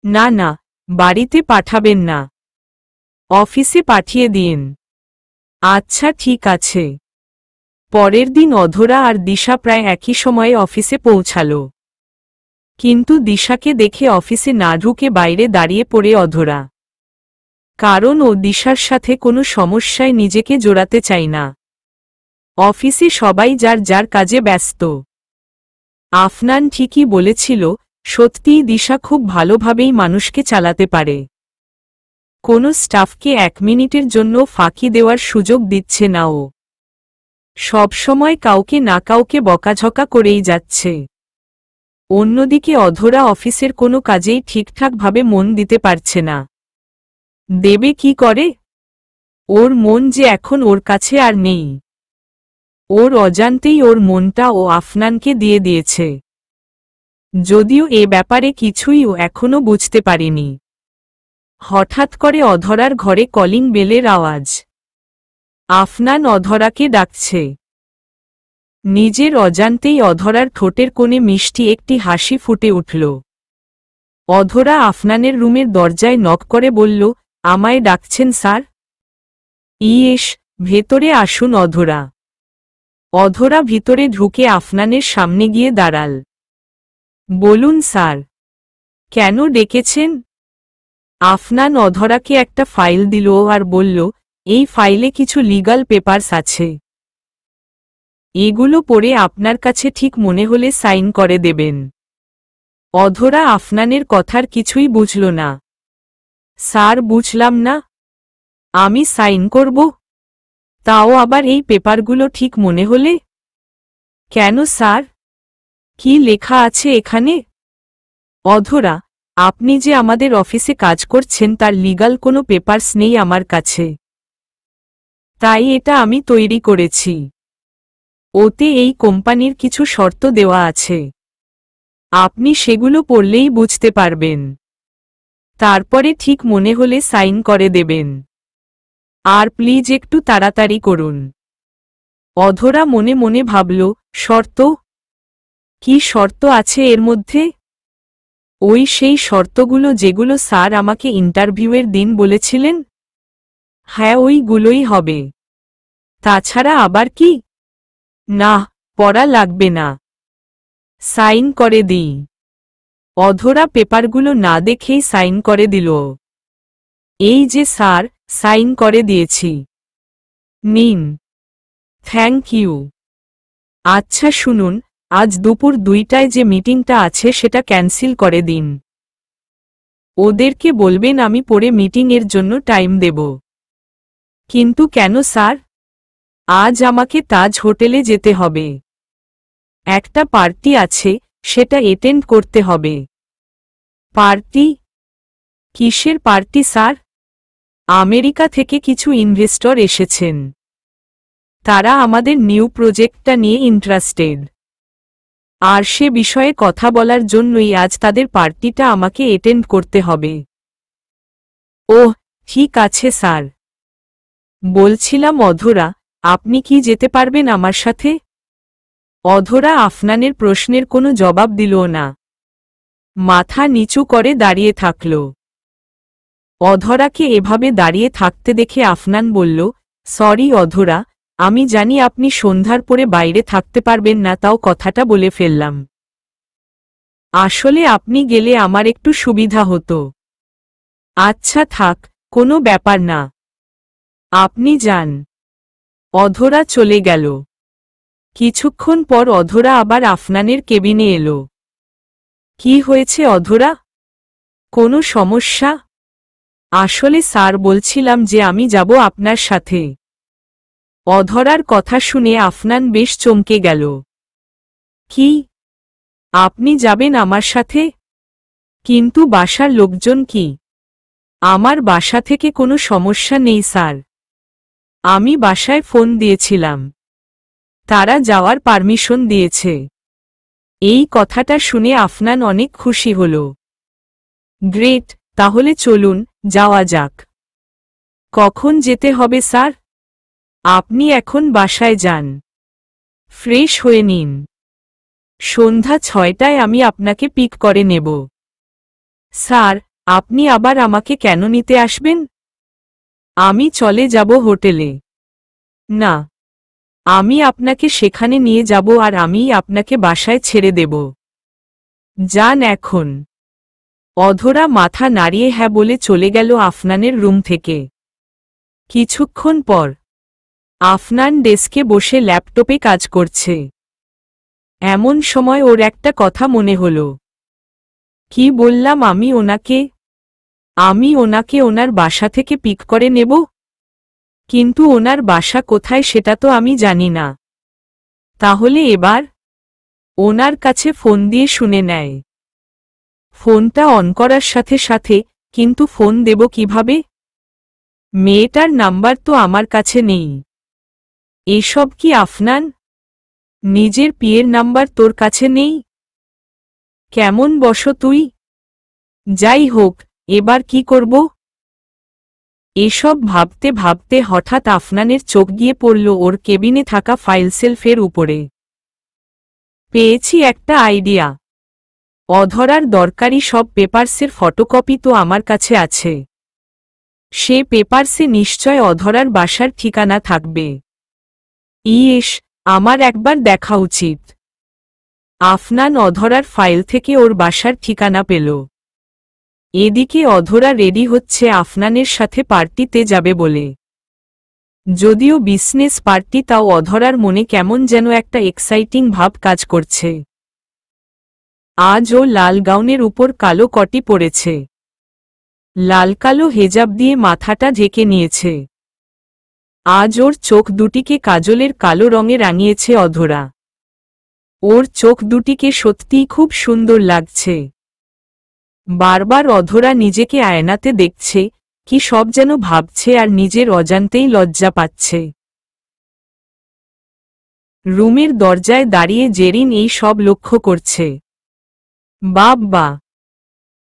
না না, বাড়িতে পাঠাবেন না, অফিসে পাঠিয়ে দিন। আচ্ছা ঠিক আছে। পরের দিন অধরা আর দিশা প্রায় একই সময়ে অফিসে পৌঁছাল। কিন্তু দিশাকে দেখে অফিসে না ঢুকে বাইরে দাঁড়িয়ে পড়ে অধরা। কারণ ও দিশার সাথে কোনো সমস্যায় নিজেকে জড়াতে চায় না। অফিসে সবাই যার যার কাজে ব্যস্ত। আফনান ঠিকই বলেছিল, সত্যিই দিশা খুব ভালোভাবেই মানুষকে চালাতে পারে। কোনো স্টাফকে 1 মিনিটের জন্য ফাঁকি দেওয়ার সুযোগ দিচ্ছে না ও। সবসময় কাউকে না কাউকে বকাঝকা করেই যাচ্ছে। অন্যদিকে অধরা অফিসের কোনো কাজেই ঠিকঠাকভাবে মন দিতে পারছে না। দেবে কি করে? ওর মন যে এখন ওর কাছে আর নেই। ওর অজান্তেই ওর মনটা ও আফনানকে দিয়ে দিয়েছে। যদিও এ ব্যাপারে কিছুই ও এখনো বুঝতে পারেনি। হঠাৎ করে অধরার ঘরে কলিং বেলের আওয়াজ। আফনান অধরাকে ডাকছে। নিজের অজান্তেই অধরার ঠোঁটের কোণে মিষ্টি একটি হাসি ফুটে উঠল। অধরা আফনানের রুমের দরজায় নক করে বলল, আমায় ডাকছেন স্যার? ইয়েস, ভেতরে আসুন অধরা। অধরা ভিতরে ঢুকে আফনানের সামনে গিয়ে দাঁড়াল। বলুন স্যার, কেন ডেকেছেন? আফনান অধরাকে একটা ফাইল দিল আর বলল, এই ফাইলে কিছু লিগ্যাল পেপারস আছে। এগুলো পড়ে আপনার কাছে ঠিক মনে হলে সাইন করে দেবেন। অধরা আফনানের কথার কিছুই বুঝল না। স্যার, বুঝলাম না। আমি সাইন করব? তাও আবার এই পেপারগুলো ঠিক মনে হলে? কেন স্যার? কি লেখা আছে এখানে? অধরা, আপনি যে আমাদের অফিসে কাজ করছেন তার লিগ্যাল কোনো পেপারস নেই আমার কাছে। তাই এটা আমি তৈরি করেছি। ওতে এই কোম্পানির কিছু শর্ত দেওয়া আছে। আপনি সেগুলো পড়লেই বুঝতে পারবেন। তারপরে ঠিক মনে হলে সাইন করে দেবেন। আর প্লিজ একটু তাড়াতাড়ি করুন। অধরা মনে মনে ভাবল, শর্ত? কি শর্ত আছে এর মধ্যে? ওই সেই শর্তগুলো যেগুলো স্যার আমাকে ইন্টারভিউয়ের দিন বলেছিলেন। হ্যাঁ, ওইগুলোই হবে। তাছাড়া আবার কি? না, পড়া লাগবে না। সাইন করে দিই। অধরা পেপারগুলো না দেখেই সাইন করে দিল। এই যে স্যার, সাইন করে দিয়েছি। নিন। Thank you. আচ্ছা শুনুন, আজ দুপুর 2টায় যে মিটিংটা আছে সেটা ক্যান্সেল করে দিন। ওদেরকে বলবেন আমি পরে মিটিংয়ের জন্য টাইম দেব। কিন্তু কেন স্যার? আজ আমাকে তাজ হোটেলে যেতে হবে। একটা পার্টি আছে, সেটা অ্যাটেন্ড করতে হবে। পার্টি? কিসের পার্টি স্যার? আমেরিকা থেকে কিছু ইনভেস্টর এসেছেন। তারা আমাদের নিউ প্রজেক্টটা নিয়ে ইন্টারেস্টেড। আর সে বিষয়ে কথা বলার জন্যই আজ তাদের পার্টিটা আমাকে অ্যাটেন্ড করতে হবে। ওহ, ঠিক আছে স্যার। বলছিলাম অধরা, আপনি কি যেতে পারবেন আমার সাথে? অধরা আফনানের প্রশ্নের কোনো জবাব দিল না। মাথা নিচু করে দাঁড়িয়ে থাকল। অধরাকে এভাবে দাঁড়িয়ে থাকতে দেখে আফনান বলল, সরি অধরা, আমি জানি আপনি সন্ধ্যার পরে বাইরে থাকতে পারবেন না, তাও কথাটা বলে ফেললাম। আসলে আপনি গেলে আমার একটু সুবিধা হতো। আচ্ছা থাক, কোনো ব্যাপার না। আপনি যান। অধরা চলে গেল। কিছুক্ষণ পর অধরা আবার আফনানের কেবিনে এলো। কি হয়েছে অধরা? কোনো সমস্যা? আসলে স্যার, বলছিলাম যে আমি যাব আপনার সাথে। অধরার কথা শুনে আফনান বেশ চমকে গেল। কি? আপনি যাবেন আমার সাথে? কিন্তু বাসার লোকজন কি? আমার বাসা থেকে কোনো সমস্যা নেই স্যার। আমি বাসায় ফোন দিয়েছিলাম। তারা যাওয়ার পারমিশন দিয়েছে। এই কথাটা শুনে আফনান অনেক খুশি হল। গ্রেট, তাহলে চলুন, যাওয়া যাক। কখন যেতে হবে স্যার? আপনি এখন বাসায় যান। ফ্রেশ হয়ে নিন। সন্ধ্যা 6টায় আমি আপনাকে পিক করে নেব। স্যার, আপনি আবার আমাকে কেন নিতে আসবেন? আমি চলে যাব হোটেলে। না, আমি আপনাকে সেখানে নিয়ে যাব আর আমিই আপনাকে বাসায় ছেড়ে দেব। যান এখন। অধরা মাথা নাড়িয়ে হ্যাঁ বলে চলে গেল আফনানের রুম থেকে। কিছুক্ষণ পর আফনান ডেস্কে বসে ল্যাপটপে কাজ করছে। এমন সময় ওর একটা কথা মনে হলো। কি বললাম আমি ওনাকে ওনার বাসা থেকে পিক করে নেব? কিন্তু ওনার বাসা কোথায় সেটা তো আমি জানি না। তাহলে এবার ওনার কাছে ফোন দিয়ে শুনে নেয়। ফোনটা অন করার সাথে সাথে কিন্তু ফোন দেব কিভাবে? মেয়েটার নাম্বার তো আমার কাছে নেই। এসব কি আফনান? নিজের পিয়ের নাম্বার তোর কাছে নেই? কেমন বসো তুই? যাই হোক, এবার কি করব? এসব ভাবতে ভাবতে হঠাৎ আফনানের চোখ গিয়ে পড়ল ওর কেবিনে থাকা ফাইল সেলফের উপরে। পেয়েছি একটা আইডিয়া। অধরার দরকারি সব পেপারসের ফটোকপি তো আমার কাছে আছে। সে পেপারসে নিশ্চয় অধরার বাসার ঠিকানা থাকবে। ইয়েস, আমার একবার দেখা উচিত। আফনান অধরার ফাইল থেকে ওর বাসার ঠিকানা পেল। এদিকে অধরা রেডি হচ্ছে আফনানের সাথে পার্টিতে যাবে বলে। যদিও বিজনেস পার্টি, তাও অধরার মনে কেমন যেন একটা এক্সাইটিং ভাব কাজ করছে। আজ ও লাল গাউনের উপর কালো কটি পরেছে। লাল কালো হেজাব দিয়ে মাথাটা ঢেকে নিয়েছে। আজ ওর চোখ দুটিকে কাজলের কালো রঙে রাঙিয়েছে অধরা। ওর চোখ দুটিকে সত্যিই খুব সুন্দর লাগছে। বারবার অধরা নিজেকে আয়নাতে দেখছে, কি সব যেন ভাবছে আর নিজের অজান্তেই লজ্জা পাচ্ছে। রুমের দরজায় দাঁড়িয়ে জেরিন এই সব লক্ষ্য করছে। বাবা,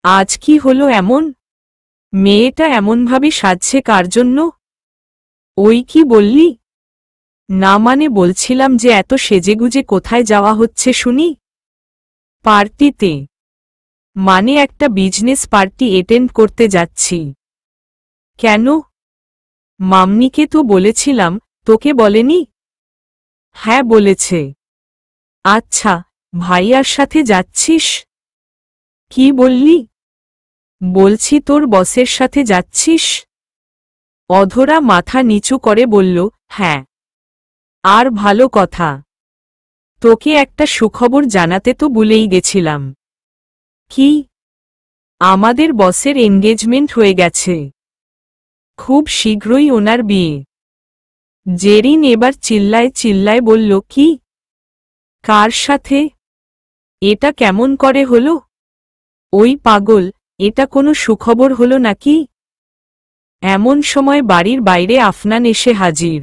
আজ কি হলো এমন? মেয়েটা এমনভাবে সাজছে কার জন্য? ওই কি বললি? না মানে বলছিলাম যে এত সেজেগুজে কোথায় যাওয়া হচ্ছে শুনি? পার্টিতে। মানে একটা বিজনেস পার্টি অ্যাটেন্ড করতে যাচ্ছি। কেন? মাম্মিকে তো বলেছিলাম, তোকে বলেনি? হ্যাঁ বলেছে। আচ্ছা, ভাইয়ার সাথে যাচ্ছিস? কি বললি? বলছি তোর বসের সাথে যাচ্ছিস? অধরা মাথা নিচু করে বলল, হ্যাঁ। আর ভালো কথা। তোকে একটা সুখবর জানাতে তো ভুলেই গেছিলাম। কি? আমাদের বসের এনগেজমেন্ট হয়ে গেছে। খুব শীঘ্রই ওনার বিয়ে। জেরিন এবার চিল্লায় চিল্লায় বলল, কি? কার সাথে? এটা কেমন করে হলো? ওই পাগল, এটা কোনো সুখবর হলো নাকি? এমন সময় বাড়ির বাইরে আফনান এসে হাজির।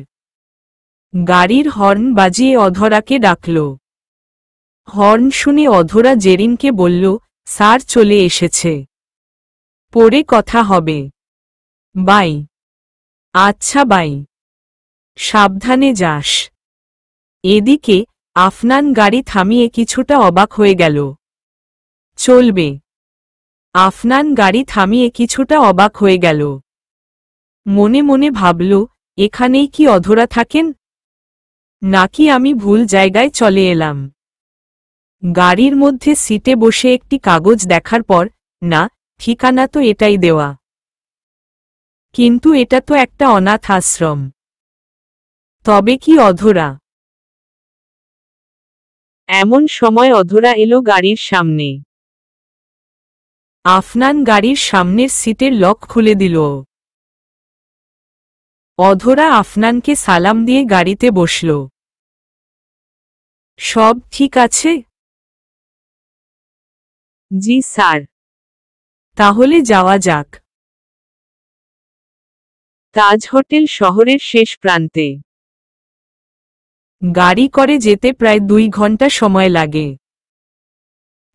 গাড়ির হর্ন বাজিয়ে অধরাকে ডাকল। হর্ন শুনে অধরা জেরিনকে বলল, স্যার চলে এসেছে। পরে কথা হবে। বাই। আচ্ছা বাই। সাবধানে যাস। এদিকে আফনান গাড়ি থামিয়ে কিছুটা অবাক হয়ে গেল। চলবে। আফনান গাড়ি থামিয়ে কিছুটা অবাক হয়ে গেল। মনে মনে ভাবল, এখানেই কি অধরা থাকেন? নাকি আমি ভুল জায়গায় চলে এলাম? গাড়ির মধ্যে সিটে বসে একটি কাগজ দেখার পর, না, ঠিকানা তো এটাই দেওয়া। কিন্তু এটা তো একটা অনাথ আশ্রম। তবে কি অধরা? এমন সময় অধরা এলো গাড়ির সামনে। আফনান গাড়ির সামনের সিটের লক খুলে দিল। অধরা আফনানকে সালাম দিয়ে গাড়িতে বসল। সব ঠিক আছে? জি স্যার। তাহলে যাওয়া যাক। তাজ হোটেল শহরের শেষ প্রান্তে। গাড়ি করে যেতে প্রায় 2 ঘন্টা সময় লাগে।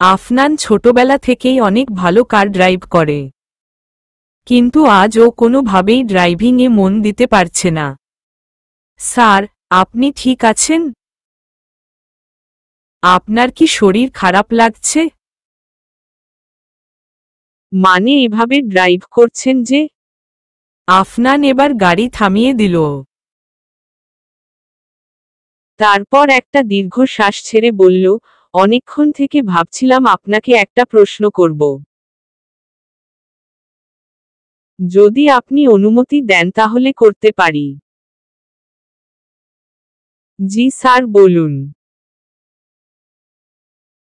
আফনান ছোটবেলা থেকেই অনেক ভালো কার ড্রাইভ করে। কিন্তু আজ ও কোনোভাবেই ড্রাইভিংয়ে মন দিতে পারছে না। স্যার, আপনি ঠিক আছেন? আপনার কি শরীর খারাপ লাগছে? মানে এভাবে ড্রাইভ করছেন যে? আফনান এবার গাড়ি থামিয়ে দিল। তারপর একটা দীর্ঘশ্বাস ছেড়ে বলল, অনেকক্ষণ থেকে ভাবছিলাম আপনাকে একটা প্রশ্ন করব। যদি আপনি অনুমতি দেন তাহলে করতে পারি। জি স্যার, বলুন।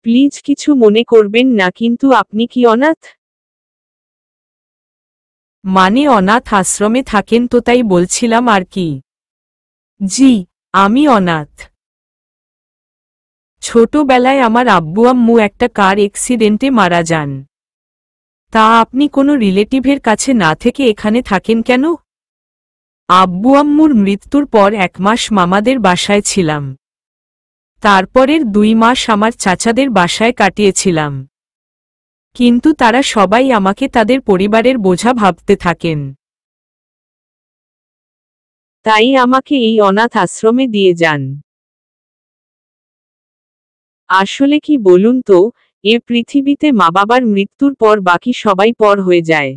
প্লিজ কিছু মনে করবেন না, কিন্তু আপনি কি অনাথ? মানে অনাথ আশ্রমে থাকেন তো, তাই বলছিলাম আর কি। জি, আমি অনাথ। ছোটবেলায় আমার আব্বু আম্মু একটা কার অ্যাক্সিডেন্টে মারা যান। তা আপনি কোনো রিলেটিভের কাছে না থেকে এখানে থাকেন কেন? আব্বু আম্মুর মৃত্যুর পর 1 মাস মামাদের বাসায় ছিলাম। তারপরের 2 মাস আমার চাচাদের বাসায় কাটিয়েছিলাম। কিন্তু তারা সবাই আমাকে তাদের পরিবারের বোঝা ভাবতে থাকেন। তাই আমাকে এই অনাথ আশ্রমে দিয়ে যান। আসলে কি বলুন তো, এ পৃথিবীতে মা বাবার মৃত্যুর পর বাকি সবাই পর হয়ে যায়।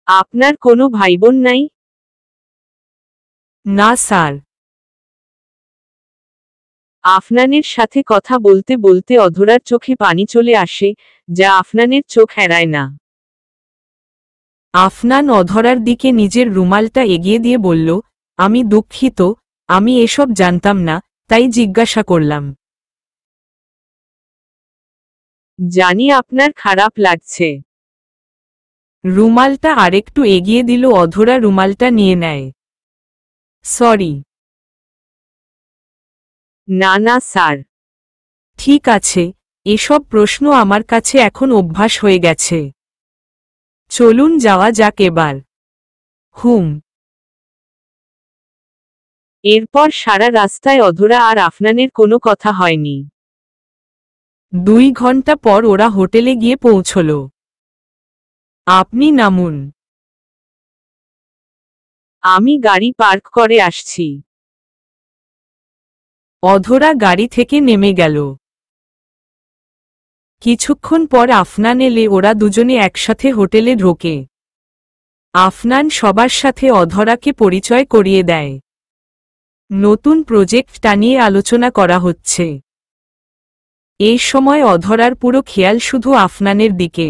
আপনার কোনো ভাইবোন নাই? না স্যার। আফনানের সাথে কথা বলতে বলতে অধরার চোখে পানি চলে আসে, যা আফনানের চোখ এড়ায় না। আফনান অধরার দিকে নিজের রুমালটা এগিয়ে দিয়ে বলল, আমি দুঃখিত, আমি এসব জানতাম না, তাই জিজ্ঞাসা করলাম। জানি আপনার খারাপ লাগছে। রুমালটা আরেকটু এগিয়ে দিল, অধরা রুমালটা নিয়ে নেয়। সরি। না না স্যার। ঠিক আছে, এসব প্রশ্ন আমার কাছে এখন অভ্যাস হয়ে গেছে। চলুন যাওয়া যাক এবার। হুম। এরপর সারা রাস্তায় অধরা আর আফনানের কোনো কথা হয়নি। 2 ঘন্টা পর ওরা হোটেলে গিয়ে পৌঁছল। আপনি নামুন। আমি গাড়ি পার্ক করে আসছি। অধরা গাড়ি থেকে নেমে গেল। কিছুক্ষণ পর আফনান এলে ওরা দুজনে একসাথে হোটেলে ঢোকে। আফনান সবার সাথে অধরাকে পরিচয় করিয়ে দেয়। নতুন প্রজেক্টটা নিয়ে আলোচনা করা হচ্ছে। এই সময় অধরার পুরো খেয়াল শুধু আফনানের দিকে।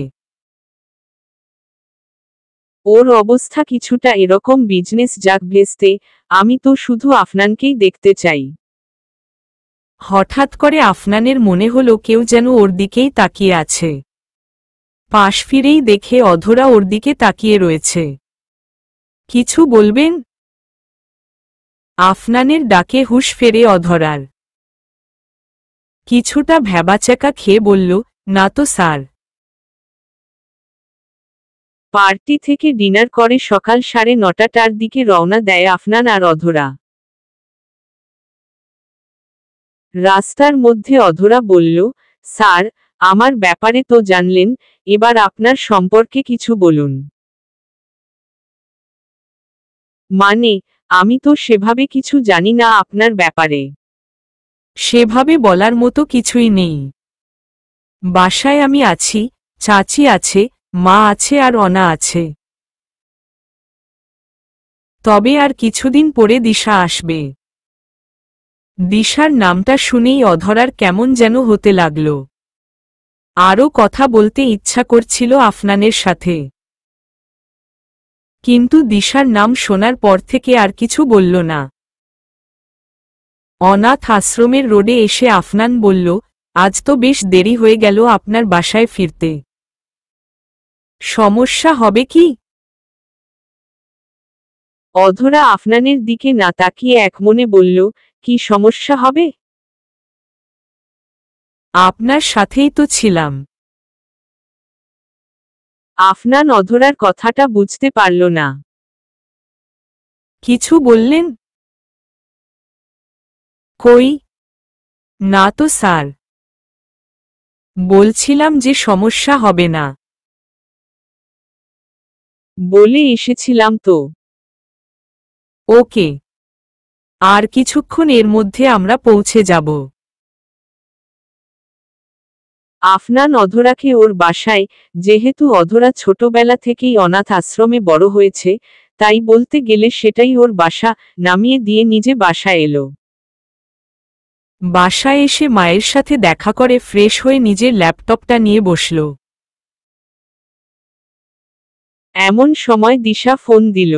ওর অবস্থা কিছুটা এরকম, বিজনেস যাক ভেস্তে, আমি তো শুধু আফনানকেই দেখতে চাই। হঠাৎ করে আফনানের মনে হলো কেউ যেন ওর দিকেই তাকিয়ে আছে। পাশ ফিরেই দেখে অধরা ওর দিকে তাকিয়ে রয়েছে। কিছু বলবেন? আফনানের ডাকে হুঁশ ফেরে অধরার। কিছুটা ভ্যাবাচ্যাকা খেয়ে বলল, না তো স্যার। পার্টি থেকে ডিনার করে সকাল 9:30টার দিকে রওনা দেয় আফনান আর অধরা। রাস্তার মধ্যে অধরা বলল, স্যার, আমার ব্যাপারে তো জানলেন, এবার আপনার সম্পর্কে কিছু বলুন। মানে, আমি তো সেভাবে কিছু জানি না আপনার ব্যাপারে। সেভাবে বলার মতো কিছুই নেই। বাসায় আমি আছি, চাচি আছে, মা আছে আর অনা আছে। তবে আর কিছুদিন পরে দিশা আসবে। দিশার নামটা শুনেই অধরার কেমন যেন হতে লাগল। আরও কথা বলতে ইচ্ছা করছিল আফনানের সাথে। কিন্তু দিশার নাম শোনার পর থেকে আর কিছু বলল না। অনাথ আশ্রমের রোডে এসে আফনান বলল, আজ তো বেশ দেরি হয়ে গেল আপনার বাসায় ফিরতে। সমস্যা হবে কি? অধরা আফনানের দিকে না তাকিয়ে একমনে বলল, কি সমস্যা হবে? আপনার সাথেই তো ছিলাম। আফনান অধরার কথাটা বুঝতে পারল না। কিছু বললেন? কই, না তো স্যার। বলছিলাম যে সমস্যা হবে না। বলে এসেছিলাম তো। ওকে। আর কিছুক্ষণ, এর মধ্যে আমরা পৌঁছে যাব। আফনান অধরাকে ওর বাসায়, যেহেতু অধরা ছোটবেলা থেকেই অনাথ আশ্রমে বড় হয়েছে, তাই বলতে গেলে সেটাই ওর বাসা, নামিয়ে দিয়ে নিজে বাসায় এলো। বাসায় এসে মায়ের সাথে দেখা করে ফ্রেশ হয়ে নিজের ল্যাপটপটা নিয়ে বসল। এমন সময় দিশা ফোন দিল।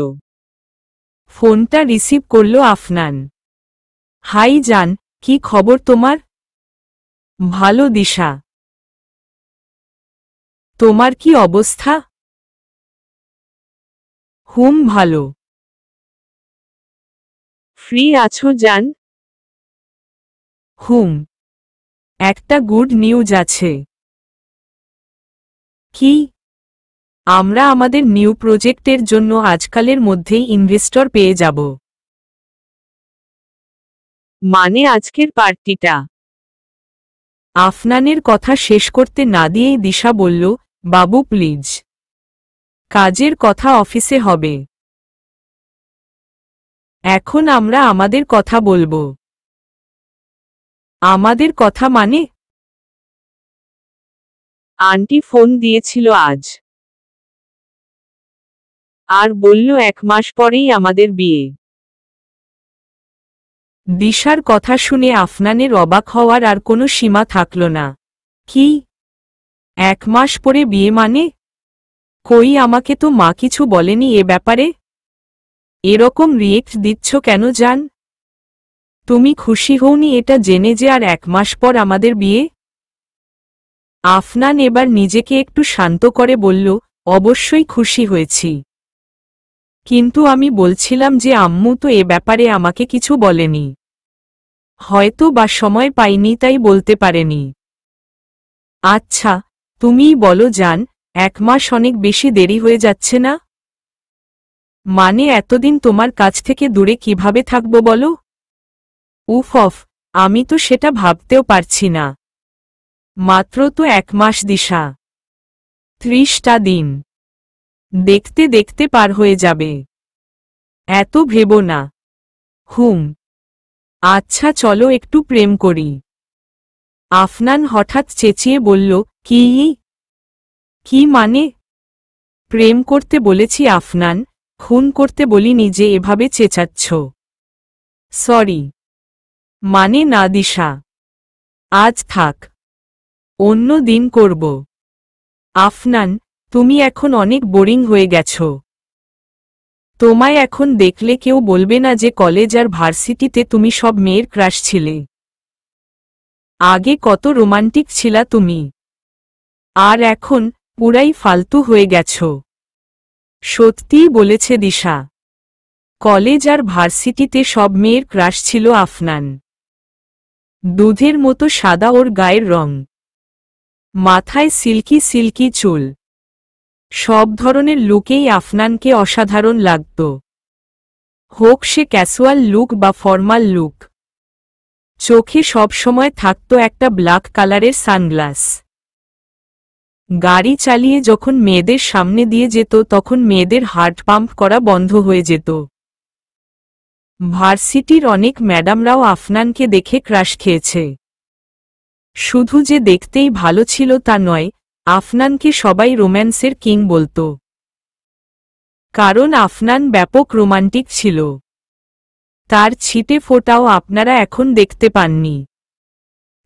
ফোনটা রিসিভ করল আফনান। হাই জান, কি খবর তোমার? ভালো দিশা। তোমার কি অবস্থা? ভালো। ফ্রি আছো জান? একটা গুড নিউজ আছে। কি? আমরা আমাদের নিউ প্রজেক্টের জন্য আজকালের মধ্যেই ইনভেস্টর পেয়ে যাব। মানে আজকের পার্টিটা? আফনানের কথা শেষ করতে না দিয়েই দিশা বলল, বাবু প্লিজ, কাজের কথা অফিসে হবে। এখন আমরা আমাদের কথা বলবো। আমাদের কথা মানে? আন্টি ফোন দিয়েছিল আজ, আর বলল 1 মাস পরেই আমাদের বিয়ে। দিশার কথা শুনে আফনানের অবাক হওয়ার আর কোনো সীমা থাকল না। কি? 1 মাস পরে বিয়ে মানে? কই, আমাকে তো মা কিছু বলেনি এ ব্যাপারে। এরকম রিয়েক্ট দিচ্ছ কেন জান? তুমি খুশি হওনি এটা জেনে যে আর 1 মাস পর আমাদের বিয়ে? আফনান এবার নিজেকে একটু শান্ত করে বলল, অবশ্যই খুশি হয়েছি, কিন্তু আমি বলছিলাম যে আম্মু তো এ ব্যাপারে আমাকে কিছু বলেনি। হয়তো বা সময় পাইনি তাই বলতে পারেনি। আচ্ছা, তুমিই বলো জান, 1 মাস অনেক বেশি দেরি হয়ে যাচ্ছে না? মানে এতদিন তোমার কাছ থেকে দূরে কিভাবে থাকবো বলো? উফ, আমি তো সেটা ভাবতেও পারছি না। মাত্র তো 1 মাস দিশা। 30টা দিন দেখতে দেখতে পার হয়ে যাবে। এত ভেবো না। আচ্ছা চলো একটু প্রেম করি। আফনান হঠাৎ চেঁচিয়ে বলল, কি? কি মানে? প্রেম করতে বলেছি আফনান, খুন করতে বলিনি যে এভাবে চেঁচাচ্ছ। সরি। মানে না দিশা, আজ থাক, অন্য দিন করব। আফনান, তুমি এখন অনেক বোরিং হয়ে গেছো। তোমায় এখন দেখলে কেউ বলবে না যে কলেজ আর ভার্সিটিতে তুমি সব মেয়ের ক্রাশ ছিলে? আগে কত রোমান্টিক ছিলা তুমি, আর এখন পুরাই ফালতু হয়ে গেছো। সত্যিই বলেছে দিশা, কলেজ আর ভার্সিটিতে সব মেয়ের ক্রাশ ছিল আফনান। দুধের মতো সাদা ওর গায়ের রং, মাথায় সিল্কি সিল্কি চুল, সব ধরনের লুকেই আফনানকে অসাধারণ লাগত। হোক সে ক্যাসুয়াল লুক বা ফর্মাল লুক। চোখে সবসময় থাকত একটা ব্ল্যাক কালারের সানগ্লাস। গাড়ি চালিয়ে যখন মেয়েদের সামনে দিয়ে যেত তখন মেয়েদের হার্ট পাম্প করা বন্ধ হয়ে যেত। ভার্সিটির অনেক ম্যাডামরাও আফনানকে দেখে ক্রাশ খেয়েছে। শুধু যে দেখতেই ভালো ছিল তা নয়, আফনানকে সবাই রোম্যান্সের কিং বলতো। কারণ আফনান ব্যাপক রোমান্টিক ছিল। তার ছিটে ফোঁটাও আপনারা এখন দেখতে পাননি,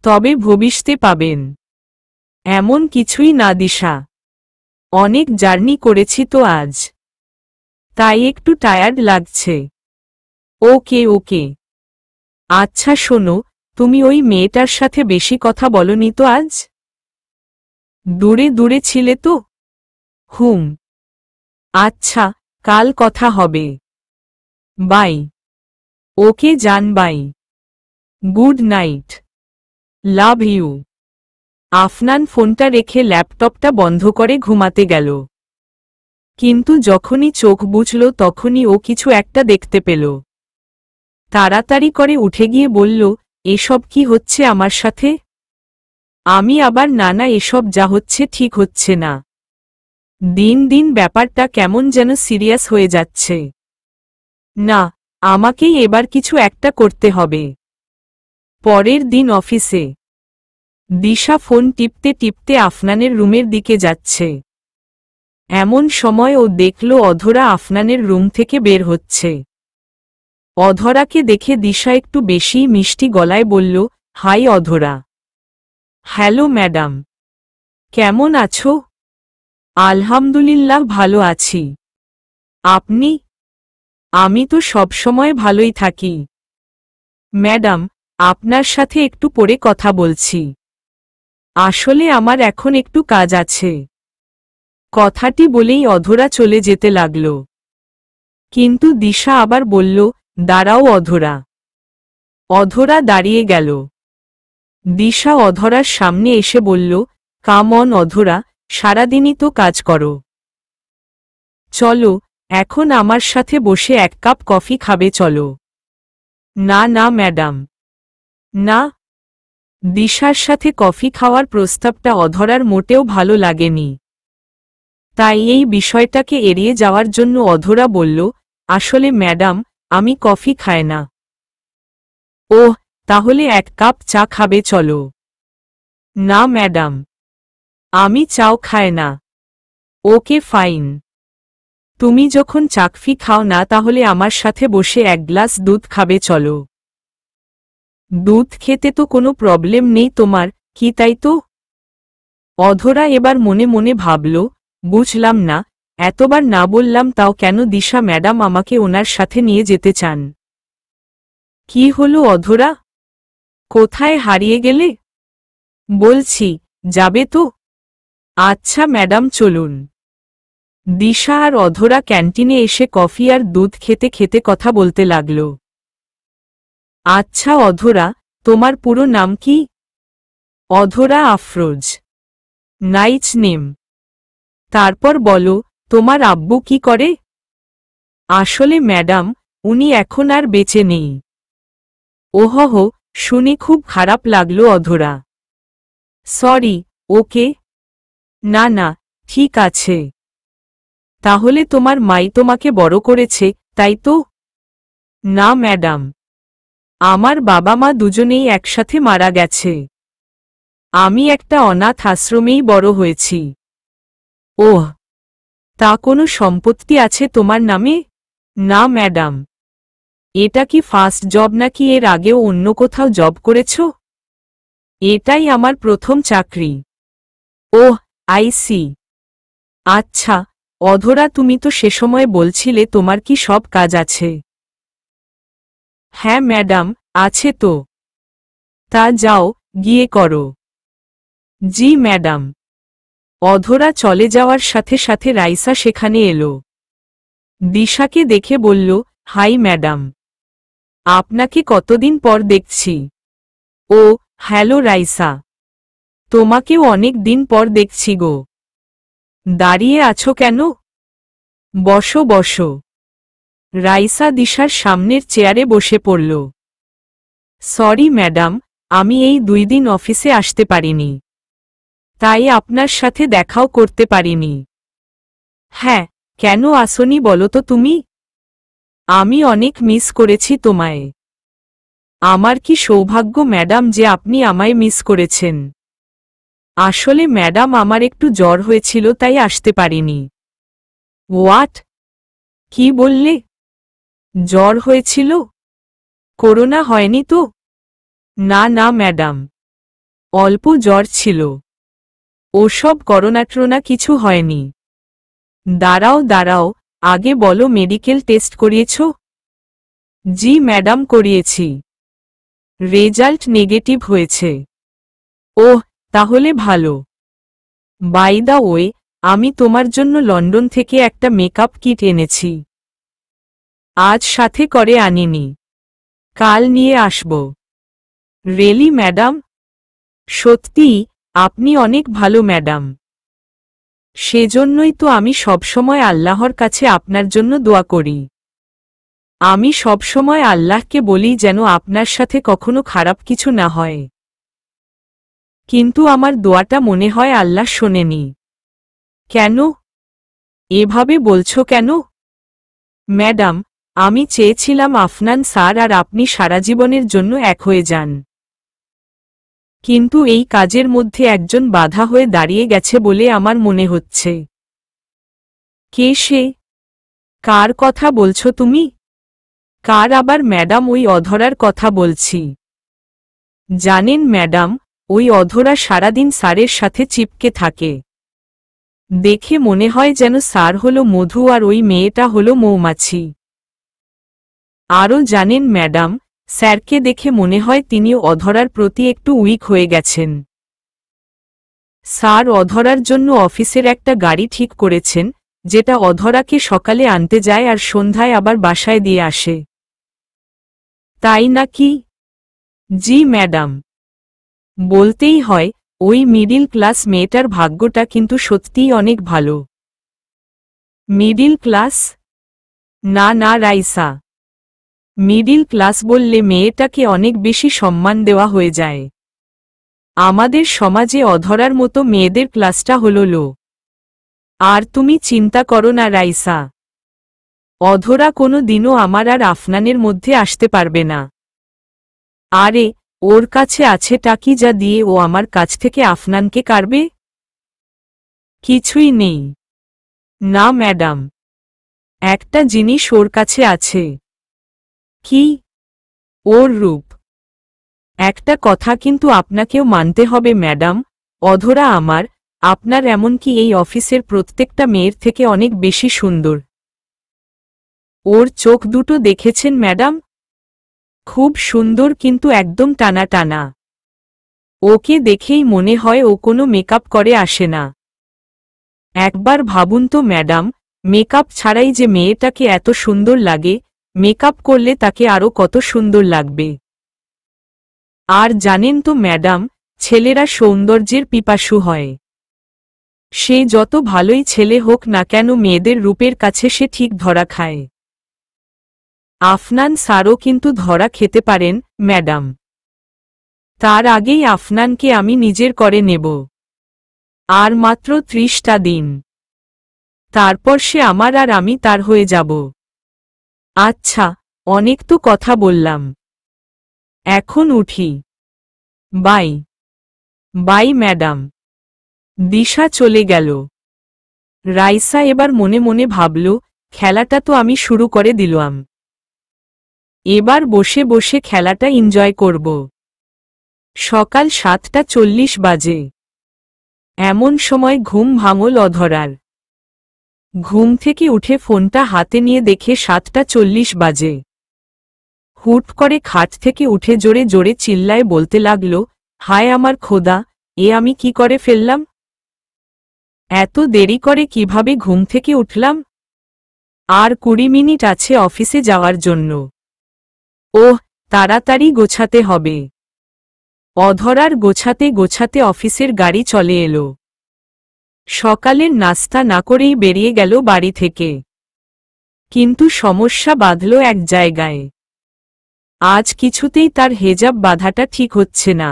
তবে ভবিষ্যতে পাবেন। এমন কিছুই না দিশা, অনেক জার্নি করেছি তো আজ, তাই একটু টায়ার্ড লাগছে। ওকে ওকে। আচ্ছা শোনো, তুমি ওই মেয়েটার সাথে বেশি কথা বলনি তো আজ? দূরে দূরে ছিলে তো? আচ্ছা, কাল কথা হবে। বাই। ওকে জান, bye. Good night. Love you. Afnan ফোনটা রেখে ল্যাপটপটা বন্ধ করে ঘুমাতে গেল। কিন্তু যখনই চোখ বুঝল তখনই ও কিছু একটা দেখতে পেল। তাড়াতাড়ি করে উঠে গিয়ে বলল, এসব কি হচ্ছে আমার সাথে? আমি আবার না, এসব যা হচ্ছে ঠিক হচ্ছে না। দিন দিন ব্যাপারটা কেমন যেন সিরিয়াস হয়ে যাচ্ছে। না, আমাকেই এবার কিছু একটা করতে হবে। পরের দিন অফিসে দিশা ফোন টিপতে টিপতে আফনানের রুমের দিকে যাচ্ছে। এমন সময় ও দেখল অধরা আফনানের রুম থেকে বের হচ্ছে। অধরাকে দেখে দিশা একটু বেশি মিষ্টি গলায় বলল, হাই অধরা। হ্যালো ম্যাডাম, কেমন আছো? আলহামদুলিল্লাহ ভালো আছি। আপনি? আমি তো সবসময় ভালোই থাকি। ম্যাডাম, আপনার সাথে একটু পরে কথা বলছি। আসলে আমার এখন একটু কাজ আছে। কথাটি বলেই অধরা চলে যেতে লাগল। কিন্তু দিশা আবার বলল, দাঁড়াও অধরা। অধরা দাঁড়িয়ে গেল। দিশা অধরার সামনে এসে বলল, কাম অন অধরা, সারাদিনই তো কাজ করো। চলো, এখন আমার সাথে বসে এক কাপ কফি খাবে চলো। না না ম্যাডাম। না। দিশার সাথে কফি খাওয়ার প্রস্তাবটা অধরার মোটেও ভালো লাগেনি। তাই এই বিষয়টাকে এড়িয়ে যাওয়ার জন্য অধরা বলল, আসলে ম্যাডাম, আমি কফি খাই না। ওহ, তাহলে এক কাপ চা খাবে চলো। না ম্যাডাম, আমি চাও খাই না। Okay fine. তুমি যখন চাকফি খাও না তাহলে আমার সাথে বসে এক গ্লাস দুধ খাবে চলো। দুধ খেতে তো কোনো প্রবলেম নেই তোমার, কি তাই তো? অধরা এবার মনে মনে ভাবল, বুঝলাম না, এতবার না বললাম তাও কেন দিশা ম্যাডাম আমাকে ওনার সাথে নিয়ে যেতে চান। কি হলো অধরা? কোথায় হারিয়ে গেলে? বলছি, যাবে তো? আচ্ছা ম্যাডাম চলুন। দিশা আর অধরা ক্যান্টিনে এসে কফি আর দুধ খেতে খেতে কথা বলতে লাগল। আচ্ছা অধরা, তোমার পুরো নাম কি? অধরা আফরোজ। Nice name. তারপর বলো, তোমার আব্বু কি করে? আসলে ম্যাডাম, উনি এখন আর বেঁচে নেই। ওহহ, শুনে খুব খারাপ লাগলো অধরা। সরি। ওকে। না না, ঠিক আছে। তাহলে তোমার মাই তোমাকে বড় করেছে, তাই তো? না ম্যাডাম, আমার বাবা মা দুজনেই একসাথে মারা গেছে। আমি একটা অনাথ আশ্রমেই বড় হয়েছি। ওহ, তা কোনো সম্পত্তি আছে তোমার নামে? না ম্যাডাম। এটা কি ফার্স্ট জব নাকি এর আগেও অন্য কোথাও জব করেছ? এটাই আমার প্রথম চাকরি। ওহ, আই সি। আচ্ছা, অধরা তুমি তো সে সময় বলছিলে তোমার কি সব কাজ আছে? হ্যাঁ ম্যাডাম, আছে তো। তা যাও, গিয়ে করো। জি ম্যাডাম। অধরা চলে যাওয়ার সাথে সাথে রাইসা সেখানে এলো। দিশাকে দেখে বলল, হাই ম্যাডাম। আপনাকে কতদিন পর দেখছি। ও, হ্যালো রাইসা। তোমাকেও অনেক দিন পর দেখছি গো। দাঁড়িয়ে আছো কেন? বসো বসো। রাইসা দিশার সামনের চেয়ারে বসে পড়ল। সরি ম্যাডাম, আমি এই 2 দিন অফিসে আসতে পারিনি। তাই আপনার সাথে দেখাও করতে পারিনি। হ্যাঁ, কেন আসনি বলো তো তুমি? আমি অনেক মিস করেছি তোমায়। আমার কি সৌভাগ্য ম্যাডাম যে আপনি আমায় মিস করেছেন। আসলে ম্যাডাম আমার একটু জ্বর হয়েছিল তাই আসতে পারিনি। হোয়াট? কি বললে? জ্বর হয়েছিল? করোনা হয়নি তো? না না ম্যাডাম, অল্প জ্বর ছিল। ওসব করোনা কিছু হয়নি। দাঁড়াও দাঁড়াও, আগে বলো মেডিকেল টেস্ট করিয়েছ? জি ম্যাডাম করিয়েছি। রেজাল্ট নেগেটিভ হয়েছে। ওহ, তাহলে ভালো। বাই দ্য ওয়ে, আমি তোমার জন্য লন্ডন থেকে একটা মেকআপ কিট এনেছি। আজ সাথে করে আনিনি। কাল নিয়ে আসব। Really madam? সত্যি, আপনি অনেক ভালো ম্যাডাম। সেজন্যই তো আমি সবসময় আল্লাহর কাছে আপনার জন্য দোয়া করি। আমি সবসময় আল্লাহকে বলি যেন আপনার সাথে কখনো খারাপ কিছু না হয়। কিন্তু আমার দোয়াটা মনে হয় আল্লাহ শোনেনি। কেন? এভাবে বলছো কেন? ম্যাডাম, আমি চেয়েছিলাম আফনান স্যার আর আপনি সারা জীবনের জন্য এক হয়ে যান। কিন্তু এই কাজের মধ্যে একজন বাধা হয়ে দাঁড়িয়ে গেছে বলে আমার মনে হচ্ছে। কে সে? কার কথা বলছো তুমি? কার আবার ম্যাডাম? ওই অধরার কথা বলছি। জানেন ম্যাডাম, ওই অধরা সারাদিন স্যারের সাথে চিপকে থাকে। দেখে মনে হয় যেন স্যার হলো মধু আর ওই মেয়েটা হলো মৌমাছি। আরও জানেন ম্যাডাম, স্যারকে দেখে মনে হয় তিনিও অধরার প্রতি একটু উইক হয়ে গেছেন। স্যার অধরার জন্য অফিসের একটা গাড়ি ঠিক করেছেন, যেটা অধরাকে সকালে আনতে যায় আর সন্ধ্যায় আবার বাসায় দিয়ে আসে। তাই নাকি? জি ম্যাডাম। বলতেই হয়, ওই মিডিল ক্লাস মেয়েটার ভাগ্যটা কিন্তু সত্যিই অনেক ভালো। Middle class? না না রাইসা, মিডিল ক্লাস বললে মেয়েটাকে অনেক বেশি সম্মান দেওয়া হয়ে যায়। আমাদের সমাজে অধরার মতো মেয়েদের ক্লাসটা হলো লো। আর তুমি চিন্তা করো না রাইসা, অধরা কোনো দিনও আমার আর আফনানের মধ্যে আসতে পারবে না। আরে, ওর কাছে আছে টাকি যা দিয়ে ও আমার কাছ থেকে আফনানকে কাড়বে? কিছুই নেই। না ম্যাডাম, একটা জিনিস ওর কাছে আছে। কি? ওর রূপ। একটা কথা কিন্তু আপনাকেও মানতে হবে ম্যাডাম, অধরা আমার, আপনার এমনকি এই অফিসের প্রত্যেকটা মেয়ের থেকে অনেক বেশি সুন্দর। ওর চোখ দুটো দেখেছেন ম্যাডাম? খুব সুন্দর কিন্তু একদম টানা টানা। ওকে দেখেই মনে হয় ও কোনো মেকআপ করে আসে না। একবার ভাবুন তো ম্যাডাম, মেকআপ ছাড়াই যে মেয়েটাকে এত সুন্দর লাগে, মেকআপ করলে তাকে আরও কত সুন্দর লাগবে। আর জানেন তো ম্যাডাম, ছেলেরা সৌন্দর্যের পিপাসু হয়। সে যত ভালোই ছেলে হোক না কেন মেয়েদের রূপের কাছে সে ঠিক ধরা খায়। আফনান স্যারও কিন্তু ধরা খেতে পারেন ম্যাডাম। তার আগেই আফনানকে আমি নিজের করে নেব। আর মাত্র 30টা দিন। তারপর সে আমার আর আমি তার হয়ে যাব। আচ্ছা, অনেক তো কথা বললাম। এখন উঠি। বাই। Bye madam. দিশা চলে গেল। রাইসা এবার মনে মনে ভাবল, খেলাটা তো আমি শুরু করে দিলাম। এবার বসে বসে খেলাটা এনজয় করব। সকাল 7:40 বাজে। এমন সময় ঘুম ভাঙল অধরার। ঘুম থেকে উঠে ফোনটা হাতে নিয়ে দেখে 7:40 বাজে। হুট করে খাট থেকে উঠে জোরে জোরে চিল্লায় বলতে লাগল, হায় আমার খোদা, এ আমি কি করে ফেললাম? এত দেরি করে কিভাবে ঘুম থেকে উঠলাম? আর 20 মিনিট আছে অফিসে যাওয়ার জন্য। ওহ, তাড়াতাড়ি গোছাতে হবে। অধরার গোছাতে গোছাতে অফিসের গাড়ি চলে এলো। সকালের নাস্তা না করেই বেরিয়ে গেল বাড়ি থেকে। কিন্তু সমস্যা বাঁধল এক জায়গায়। আজ কিছুতেই তার হেজাব বাঁধাটা ঠিক হচ্ছে না।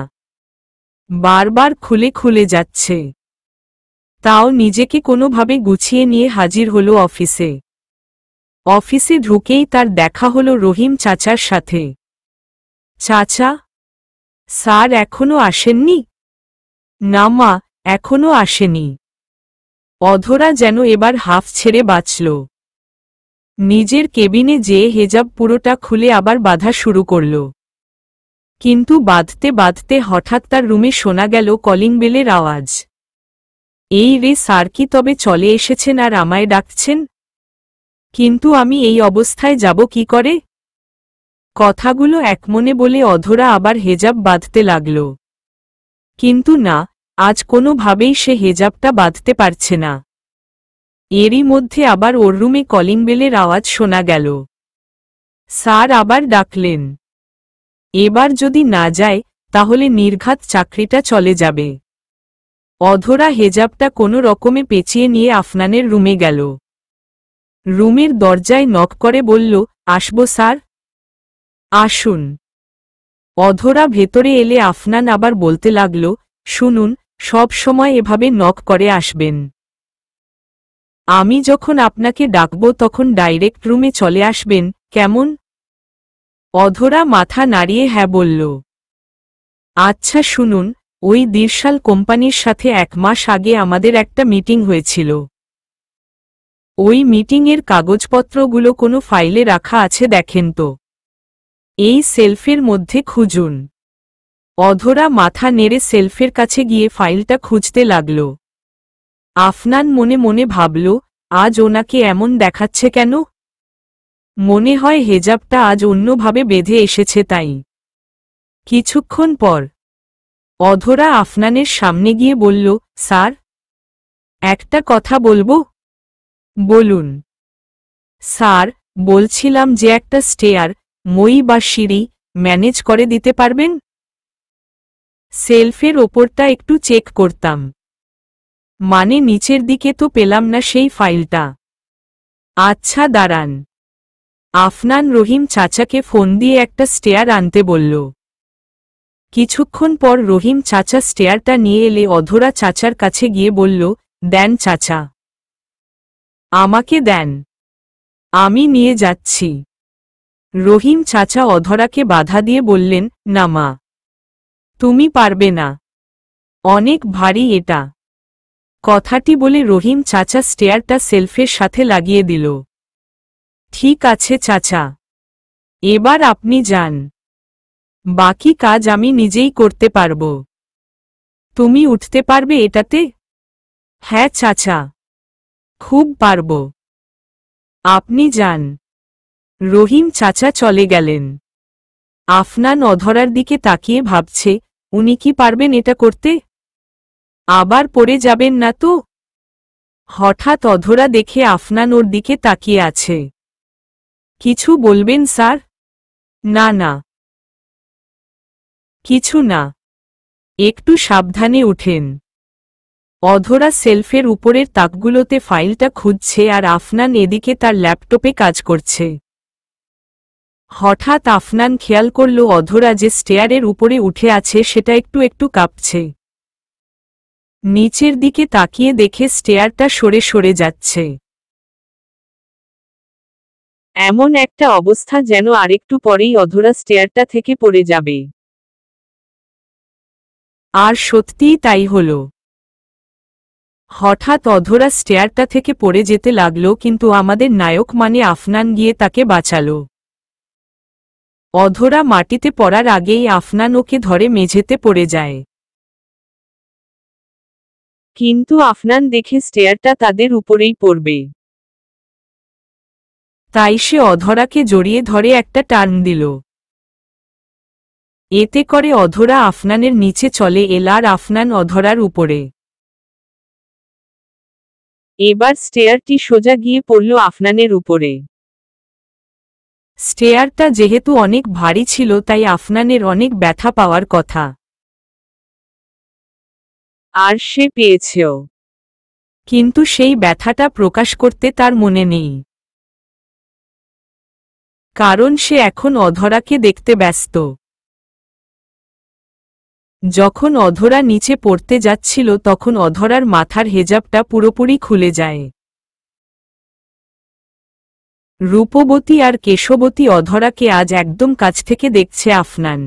বারবার খুলে খুলে যাচ্ছে। তাও নিজেকে কোনোভাবে গুছিয়ে নিয়ে হাজির হলো অফিসে। অফিসে ঢুকেই তার দেখা হলো রহিম চাচার সাথে। চাচা, স্যার এখনো আসেননি? না মা, এখনো আসেনি। অধরা যেন এবার হাফ ছেড়ে বাঁচল। নিজের কেবিনে যেয়ে হেজাব পুরোটা খুলে আবার বাঁধা শুরু করল। কিন্তু বাঁধতে বাঁধতে হঠাৎ তার রুমে শোনা গেল কলিং বেলের আওয়াজ। এই রে, স্যার কি তবে চলে এসেছেন আর আমায় ডাকছেন? কিন্তু আমি এই অবস্থায় যাব কি করে? কথাগুলো একমনে বলে অধরা আবার হেজাব বাঁধতে লাগল। কিন্তু না, আজ কোনোভাবেই সে হেজাবটা বাঁধতে পারছে না। এরই মধ্যে আবার ওর রুমে কলিং বেলের আওয়াজ শোনা গেল। স্যার আবার ডাকলেন। এবার যদি না যায়, তাহলে নির্ঘাত চাকরিটা চলে যাবে। অধরা হেজাবটা কোনো রকমে পেঁচিয়ে নিয়ে আফনানের রুমে গেল। রুমের দরজায় নক করে বলল, আসবো স্যার? আসুন। অধরা ভেতরে এলে আফনান আবার বলতে লাগল, শুনুন, সব সময় এভাবে নক করে আসবেন। আমি যখন আপনাকে ডাকব তখন ডাইরেক্ট রুমে চলে আসবেন, কেমন? অধরা মাথা নাড়িয়ে হ্যাঁ বলল। আচ্ছা শুনুন, ওই দিরশাল কোম্পানির সাথে 1 মাস আগে আমাদের একটা মিটিং হয়েছিল। ওই মিটিংয়ের কাগজপত্রগুলো কোনো ফাইলে রাখা আছে দেখেন তো। এই সেলফের মধ্যে খুঁজুন। অধরা মাথা নেড়ে সেলফের কাছে গিয়ে ফাইলটা খুঁজতে লাগল। আফনান মনে মনে ভাবল, আজ ওনাকে এমন দেখাচ্ছে কেন? মনে হয় হেজাবটা আজ অন্যভাবে বেঁধে এসেছে তাই। কিছুক্ষণ পর অধরা আফনানের সামনে গিয়ে বলল, স্যার, একটা কথা বলবো? বলুন। স্যার, বলছিলাম যে একটা স্টেয়ার, মই বা সিঁড়ি ম্যানেজ করে দিতে পারবেন? সেলফের ওপরটা একটু চেক করতাম। মানে নিচের দিকে তো পেলাম না সেই ফাইলটা। আচ্ছা দাঁড়ান। আফনান রহিম চাচাকে ফোন দিয়ে একটা স্টেয়ার আনতে বলল। কিছুক্ষণ পর রহিম চাচা স্টেয়ারটা নিয়ে এলে অধরা চাচার কাছে গিয়ে বলল, দেন চাচা, আমাকে দেন, আমি নিয়ে যাচ্ছি। রহিম চাচা অধরাকে বাধা দিয়ে বললেন, না মা, তুমি পারবে না, অনেক ভারী এটা। কথাটি বলে রহিম চাচা স্টেয়ারটা সেলফের সাথে লাগিয়ে দিল। ঠিক আছে চাচা, এবার আপনি যান, বাকি কাজ আমি নিজেই করতে পারব। তুমি উঠতে পারবে এটাতে? হ্যাঁ চাচা, খুব পারব। আপনি যান। রহিম চাচা চলে গেলেন। আফনান অধরার দিকে তাকিয়ে ভাবছে, উনি কি পারবেন এটা করতে? আবার পড়ে যাবেন না তো? হঠাৎ অধরা দেখে আফনান ওর দিকে তাকিয়ে আছে। কিছু বলবেন স্যার? না না, কিছু না, একটু সাবধানে উঠেন। অধরা সেলফের উপরের তাকগুলোতে ফাইলটা খুঁজছে আর আফনান এদিকে তার ল্যাপটপে কাজ করছে। হঠাৎ আফনান খেয়াল করল অধরা যে স্টেয়ারের উপরে উঠে আছে সেটা একটু একটু কাঁপছে। নিচের দিকে তাকিয়ে দেখে স্টেয়ারটা সরে সরে যাচ্ছে। এমন একটা অবস্থা যেন আরেকটু পরেই অধরা স্টেয়ারটা থেকে পড়ে যাবে। আর সত্যিই তাই হল। হঠাৎ অধরা স্টেয়ারটা থেকে পড়ে যেতে লাগল, কিন্তু আমাদের নায়ক মানে আফনান গিয়ে তাকে বাঁচাল। অধরা মাটিতে পড়ার আগেই আফনান ওকে ধরে মেঝেতে পড়ে যায়। কিন্তু আফনান দেখে স্টেয়ারটা তাদের উপরেই পড়বে, তাই সে অধরাকে জড়িয়ে ধরে একটা টান দিল। এতে করে অধরা আফনানের নিচে চলে এল আর আফনান অধরার উপরে। এবার স্টেয়ারটি সোজা গিয়ে পড়ল আফনানের উপরে। স্টেয়ারটা যেহেতু অনেক ভারী ছিল তাই আফনানের অনেক ব্যথা পাওয়ার কথা। আর সে পেয়েছেও, কিন্তু সেই ব্যথাটা প্রকাশ করতে তার মনে নেই, কারণ সে এখন অধরাকে দেখতে ব্যস্ত। যখন অধরা নিচে পড়তে যাচ্ছিল তখন অধরার মাথার হেজাবটা পুরোপুরি খুলে যায়। রূপবতী আর কেশবতী অধরাকে আজ একদম কাছ থেকে দেখছে আফনান।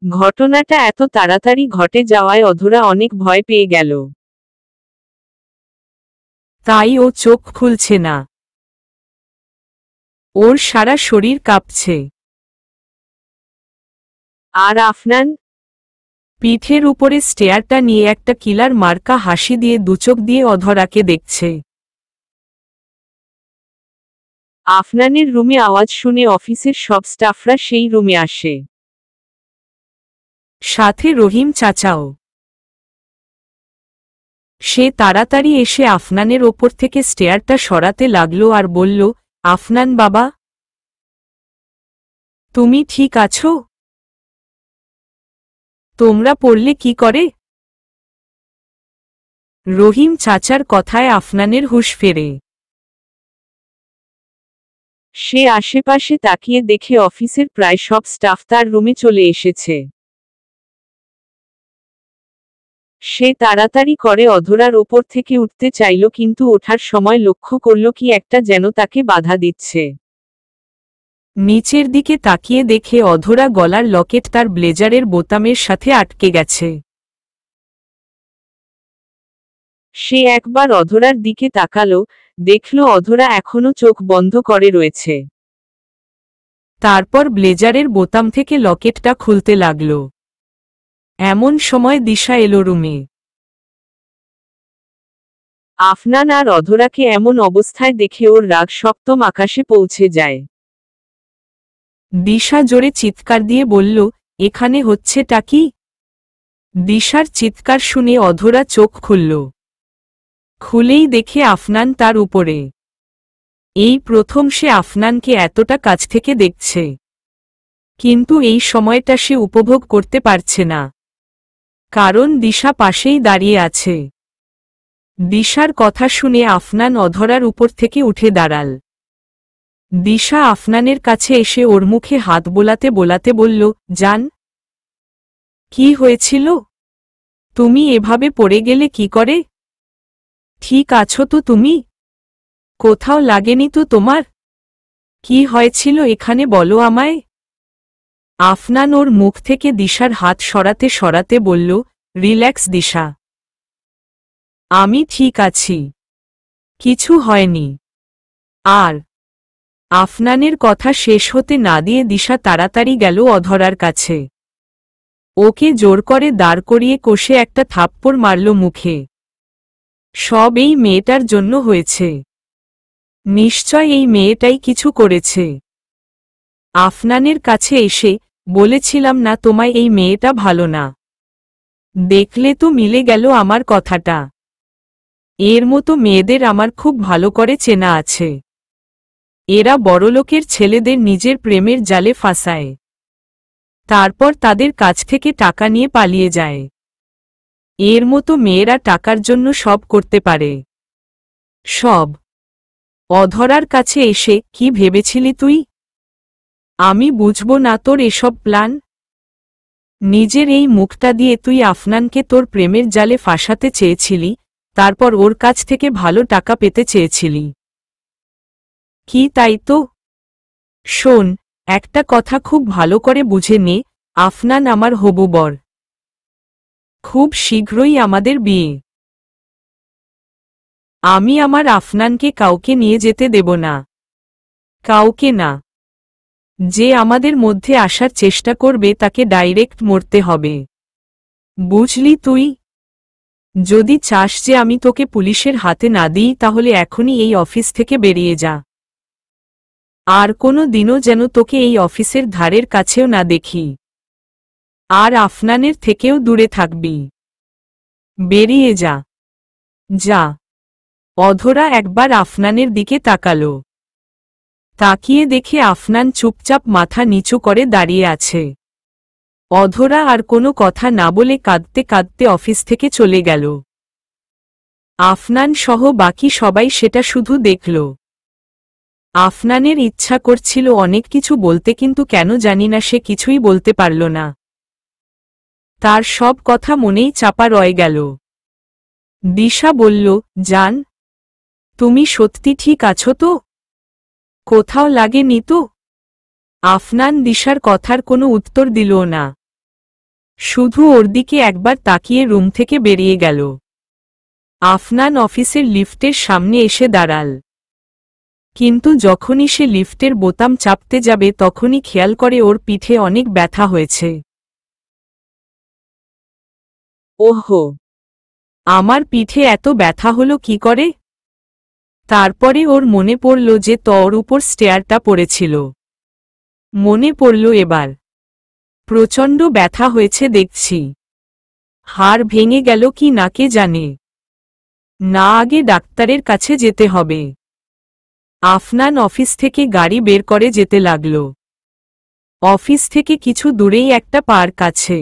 ঘটনাটা এত তাড়াতাড়ি ঘটে যাওয়ায় অধরা অনেক ভয় পেয়ে গেল। তাই ও চোখ খুলছে না। ওর সারা শরীর কাঁপছে। আর আফনান পিঠের উপরে স্টেয়ারটা নিয়ে একটা কিলার মার্কা হাসি দিয়ে দুচোখ দিয়ে অধরাকে দেখছে। আফনানের রুমে আওয়াজ শুনে অফিসের সব স্টাফরা সেই রুমে আসে, সাথে রহিম চাচাও। সে তাড়াতাড়ি এসে আফনানের ওপর থেকে স্টেয়ারটা সরাতে লাগল আর বলল, আফনান বাবা, তুমি ঠিক আছো? তোমরা পড়লে কি করে? রহিম চাচার কথায় আফনানের হুঁশ ফেরে। সে আশেপাশে তাকিয়ে দেখে অফিসের প্রায় সব স্টাফ তার রুমে চলে এসেছে। সে তাড়াতাড়ি করে অধরার ওপর থেকে উঠতে চাইল, কিন্তু ওঠার সময় লক্ষ্য করল কি একটা যেন তাকে বাধা দিচ্ছে। নিচের দিকে তাকিয়ে দেখে অধরা গলার লকেট তার ব্লেজারের বোতামের সাথে আটকে গেছে। সে একবার অধরার দিকে তাকালো, দেখল অধরা এখনো চোখ বন্ধ করে রয়েছে। তারপর ব্লেজারের বোতাম থেকে লকেটটা খুলতে লাগল। এমন সময় দিশা এলো রুমে। আফনান আর অধরাকে এমন অবস্থায় দেখে ওর রাগ সপ্তম আকাশে পৌঁছে যায়। দিশা জোরে চিৎকার দিয়ে বলল, এখানে হচ্ছেটা কি? দিশার চিৎকার শুনে অধরা চোখ খুলল। খুলেই দেখে আফনান তার উপরে। এই প্রথম সে আফনানকে এতটা কাছ থেকে দেখছে। কিন্তু এই সময়টা সে উপভোগ করতে পারছে না, কারণ দিশা পাশেই দাঁড়িয়ে আছে। দিশার কথা শুনে আফনান অধরার উপর থেকে উঠে দাঁড়াল। দিশা আফনানের কাছে এসে ওর মুখে হাত বোলাতে বোলাতে বলল, জান, কি হয়েছিল? তুমি এভাবে পড়ে গেলে কি করে? ঠিক আছো তো তুমি? কোথাও লাগেনি তো তোমার? কি হয়েছিল এখানে বলো আমায়। আফনান ওর মুখ থেকে দিশার হাত সরাতে সরাতে বলল, রিল্যাক্স দিশা, আমি ঠিক আছি, কিছু হয়নি। আর আফনানের কথা শেষ হতে না দিয়ে দিশা তাড়াতাড়ি গেল অধরার কাছে। ওকে জোর করে দাঁড় করিয়ে কষে একটা থাপ্পড় মারল মুখে। সব এই মেয়েটার জন্য হয়েছে। নিশ্চয় এই মেয়েটাই কিছু করেছে। আফনানের কাছে এসে বলেছিলাম না তোমায় এই মেয়েটা ভালো না? দেখলে তো মিলে গেল আমার কথাটা। এর মতো মেয়েদের আমার খুব ভালো করে চেনা আছে। এরা বড়লোকের ছেলেদের নিজের প্রেমের জালে ফাঁসায়, তারপর তাদের কাছ থেকে টাকা নিয়ে পালিয়ে যায়। এর মতো মেয়েরা টাকার জন্য সব করতে পারে। সব। অধরার কাছে এসে কি ভেবেছিলি তুই? আমি বুঝব না তোর এসব প্ল্যান? নিজের এই মুখটা দিয়ে তুই আফনানকে তোর প্রেমের জালে ফাঁসাতে চেয়েছিলি, তারপর ওর কাছ থেকে ভালো টাকা পেতে চেয়েছিলি। কি তাই তো? শোন, একটা কথা খুব ভালো করে বুঝে নে, আফনান আমার হবু বর। খুব শীঘ্রই আমাদের বিয়ে। আমি আমার আফনানকে কাউকে নিয়ে যেতে দেব না। কাউকে না। যে আমাদের মধ্যে আসার চেষ্টা করবে তাকে ডাইরেক্ট মরতে হবে। বুঝলি তুই? যদি চাস যে আমি তোকে পুলিশের হাতে না দিই তাহলে এখনই এই অফিস থেকে বেরিয়ে যা। আর কোনো দিনও যেন তোকে এই অফিসের ধারের কাছেও না দেখি। আর আফনানের থেকেও দূরে থাকবি। বেরিয়ে যা। যা। অধরা একবার আফনানের দিকে তাকালো। তাকিয়ে দেখে আফনান চুপচাপ মাথা নিচু করে দাঁড়িয়ে আছে। অধরা আর কোনো কথা না বলে কাঁদতে কাঁদতে অফিস থেকে চলে গেল। আফনান সহ বাকি সবাই সেটা শুধু দেখল। আফনানের ইচ্ছা করছিল অনেক কিছু বলতে, কিন্তু কেন জানি না সে কিছুই বলতে পারল না। তার সব কথা মনেই চাপা রয়ে গেল। দিশা বলল, জান, তুমি সত্যি ঠিক আছো তো? কোথাও লাগেনি তো? আফনান দিশার কথার কোনো উত্তর দিল না, শুধু ওর দিকে একবার তাকিয়ে রুম থেকে বেরিয়ে গেল। আফনান অফিসের লিফটের সামনে এসে দাঁড়াল। কিন্তু যখনই সে লিফটের বোতাম চাপতে যাবে তখনই খেয়াল করে ওর পিঠে অনেক ব্যথা হয়েছে। ওহো, আমার পিঠে এত ব্যথা হলো কি করে? তারপরে ওর মনে পড়ল যে ওর উপর স্টেয়ারটা পড়েছিল। মনে পড়ল এবার। প্রচণ্ড ব্যথা হয়েছে দেখছি। হাড় ভেঙে গেল কি না কে জানে। না, আগে ডাক্তারের কাছে যেতে হবে। আফনান অফিস থেকে গাড়ি বের করে যেতে লাগল। অফিস থেকে কিছু দূরেই একটা পার্ক আছে।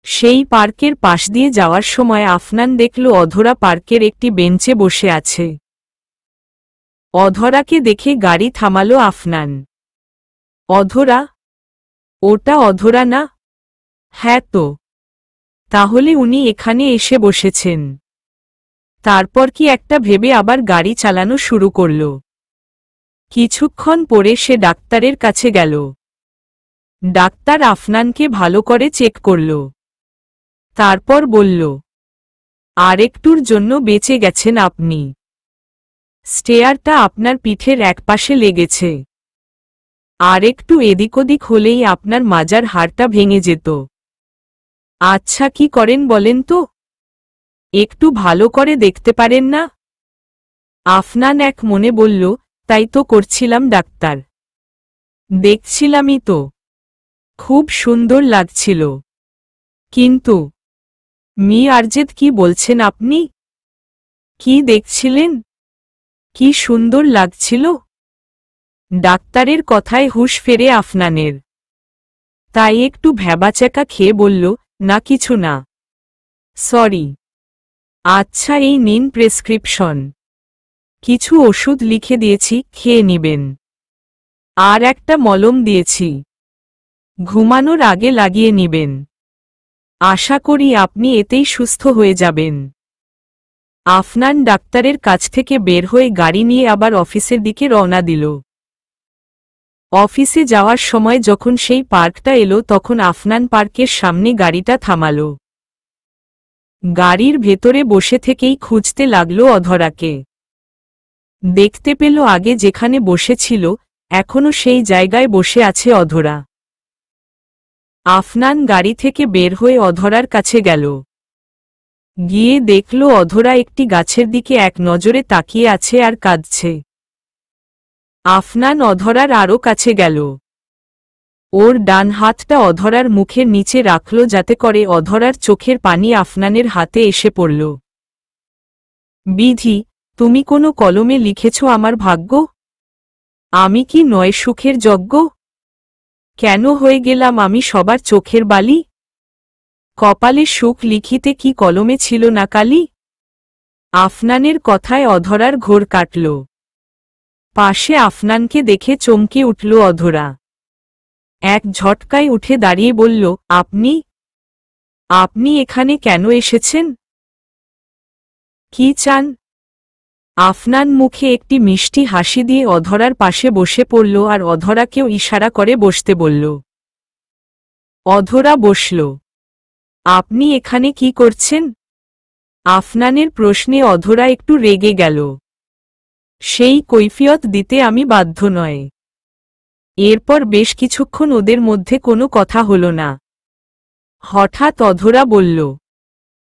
সেই পার্কের পাশ দিয়ে যাওয়ার সময় আফনান দেখল অধরা পার্কের একটি বেঞ্চে বসে আছে। অধরাকে দেখে গাড়ি থামালো আফনান। অধরা? ওটা অধরা না? হ্যাঁ তো। তাহলে উনি এখানে এসে বসেছেন। তারপর কি একটা ভেবে আবার গাড়ি চালানো শুরু করল। কিছুক্ষণ পরে সে ডাক্তারের কাছে গেল। ডাক্তার আফনানকে ভালো করে চেক করল। তারপর বলল, আরেকটুর জন্য বেঁচে গেছেন আপনি। স্টেয়ারটা আপনার পিঠের একপাশে লেগেছে। আরেকটু এদিক ওদিক হলেই আপনার মাজার হাড়টা ভেঙে যেত। আচ্ছা, কি করেন বলেন তো? একটু ভালো করে দেখতে পারেন না? আফনান এক মনে বলল, তাই তো করছিলাম ডাক্তার। দেখছিলামই তো। খুব সুন্দর লাগছিল। কিন্তু আরজেদ কি বলছেন আপনি? কি দেখছিলেন? কি সুন্দর লাগছিল? ডাক্তারের কথায় হুঁশ ফেরে আফনানের। তাই একটু ভ্যাবাচ্যাকা খেয়ে বলল, না কিছু না। সরি। আচ্ছা এই নিন প্রেসক্রিপশন। কিছু ওষুধ লিখে দিয়েছি, খেয়ে নিবেন। আর একটা মলম দিয়েছি। ঘুমানোর আগে লাগিয়ে নিবেন। আশা করি আপনি এতেই সুস্থ হয়ে যাবেন। আফনান ডাক্তারের কাছ থেকে বের হয়ে গাড়ি নিয়ে আবার অফিসের দিকে রওনা দিল। অফিসে যাওয়ার সময় যখন সেই পার্কটা এলো তখন আফনান পার্কের সামনে গাড়িটা থামাল। গাড়ির ভেতরে বসে থেকেই খুঁজতে লাগল অধরাকে। দেখতে পেল আগে যেখানে বসেছিল এখনো সেই জায়গায় বসে আছে অধরা। আফনান গাড়ি থেকে বের হয়ে অধরার কাছে গেল। গিয়ে দেখল অধরা একটি গাছের দিকে এক নজরে তাকিয়ে আছে আর কাঁদছে। আফনান অধরার আরও কাছে গেল। ওর ডান হাতটা অধরার মুখের নিচে রাখল যাতে করে অধরার চোখের পানি আফনানের হাতে এসে পড়ল। বিধি, তুমি কোনো কলমে লিখেছ আমার ভাগ্য? আমি কি নয় সুখের যজ্ঞ? কেন হয়ে গেলাম আমি সবার চোখের বালি? কপালে সুখ লিখিতে কি কলমে ছিল না কালি? আফনানের কথায় অধরার ঘোর কাটল। পাশে আফনানকে দেখে চমকে উঠল অধরা। এক ঝটকায় উঠে দাঁড়িয়ে বলল, আপনি আপনি এখানে কেন এসেছেন? কি চান? আফনান মুখে একটি মিষ্টি হাসি দিয়ে অধরার পাশে বসে পড়ল আর অধরাকেও ইশারা করে বসতে বলল। অধরা বসল। আপনি এখানে কি করছেন? আফনানের প্রশ্নে অধরা একটু রেগে গেল। সেই কৈফিয়ত দিতে আমি বাধ্য নয়। এরপর বেশ কিছুক্ষণ ওদের মধ্যে কোনো কথা হল না। হঠাৎ অধরা বলল,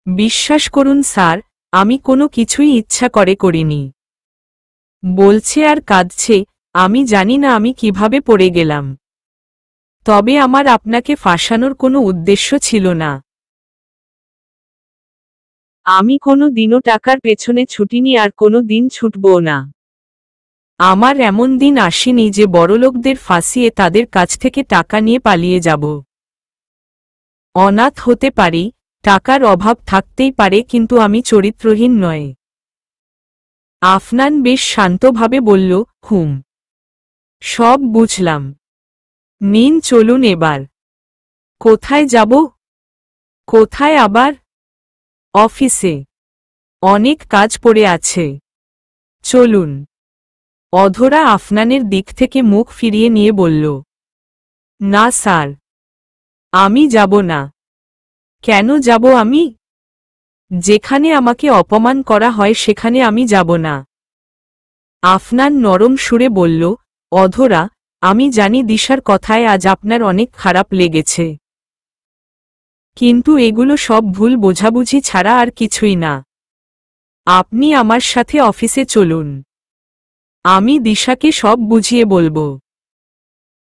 বিশ্বাস করুন স্যার, আমি কোনো কিছুই ইচ্ছা করে করিনি। বলছে আর কাঁদছে, আমি জানি না আমি কিভাবে পড়ে গেলাম। তবে আমার আপনাকে ফাঁসানোর কোনো উদ্দেশ্য ছিল না। আমি কোনো দিনও টাকার পেছনে ছুটিনি আর কোনো দিন ছুটবও না। আমার এমন দিন আসেনি যে বড়লোকদের ফাঁসিয়ে তাদের কাছ থেকে টাকা নিয়ে পালিয়ে যাব। অনাথ হতে পারি, টাকার অভাব থাকতেই পারে, কিন্তু আমি চরিত্রহীন নয়। আফনান বেশ শান্তভাবে বলল, সব বুঝলাম। নিন চলুন এবার। কোথায় যাব? কোথায় আবার? অফিসে। অনেক কাজ পড়ে আছে। চলুন। অধরা আফনানের দিক থেকে মুখ ফিরিয়ে নিয়ে বলল, না স্যার, আমি যাব না। কেন যাব আমি? যেখানে আমাকে অপমান করা হয় সেখানে আমি যাব না। আফনান নরম সুরে বলল, অধরা, আমি জানি দিশার কথায় আজ আপনার অনেক খারাপ লেগেছে। কিন্তু এগুলো সব ভুল বোঝাবুঝি ছাড়া আর কিছুই না। আপনি আমার সাথে অফিসে চলুন। আমি দিশাকে সব বুঝিয়ে বলবো।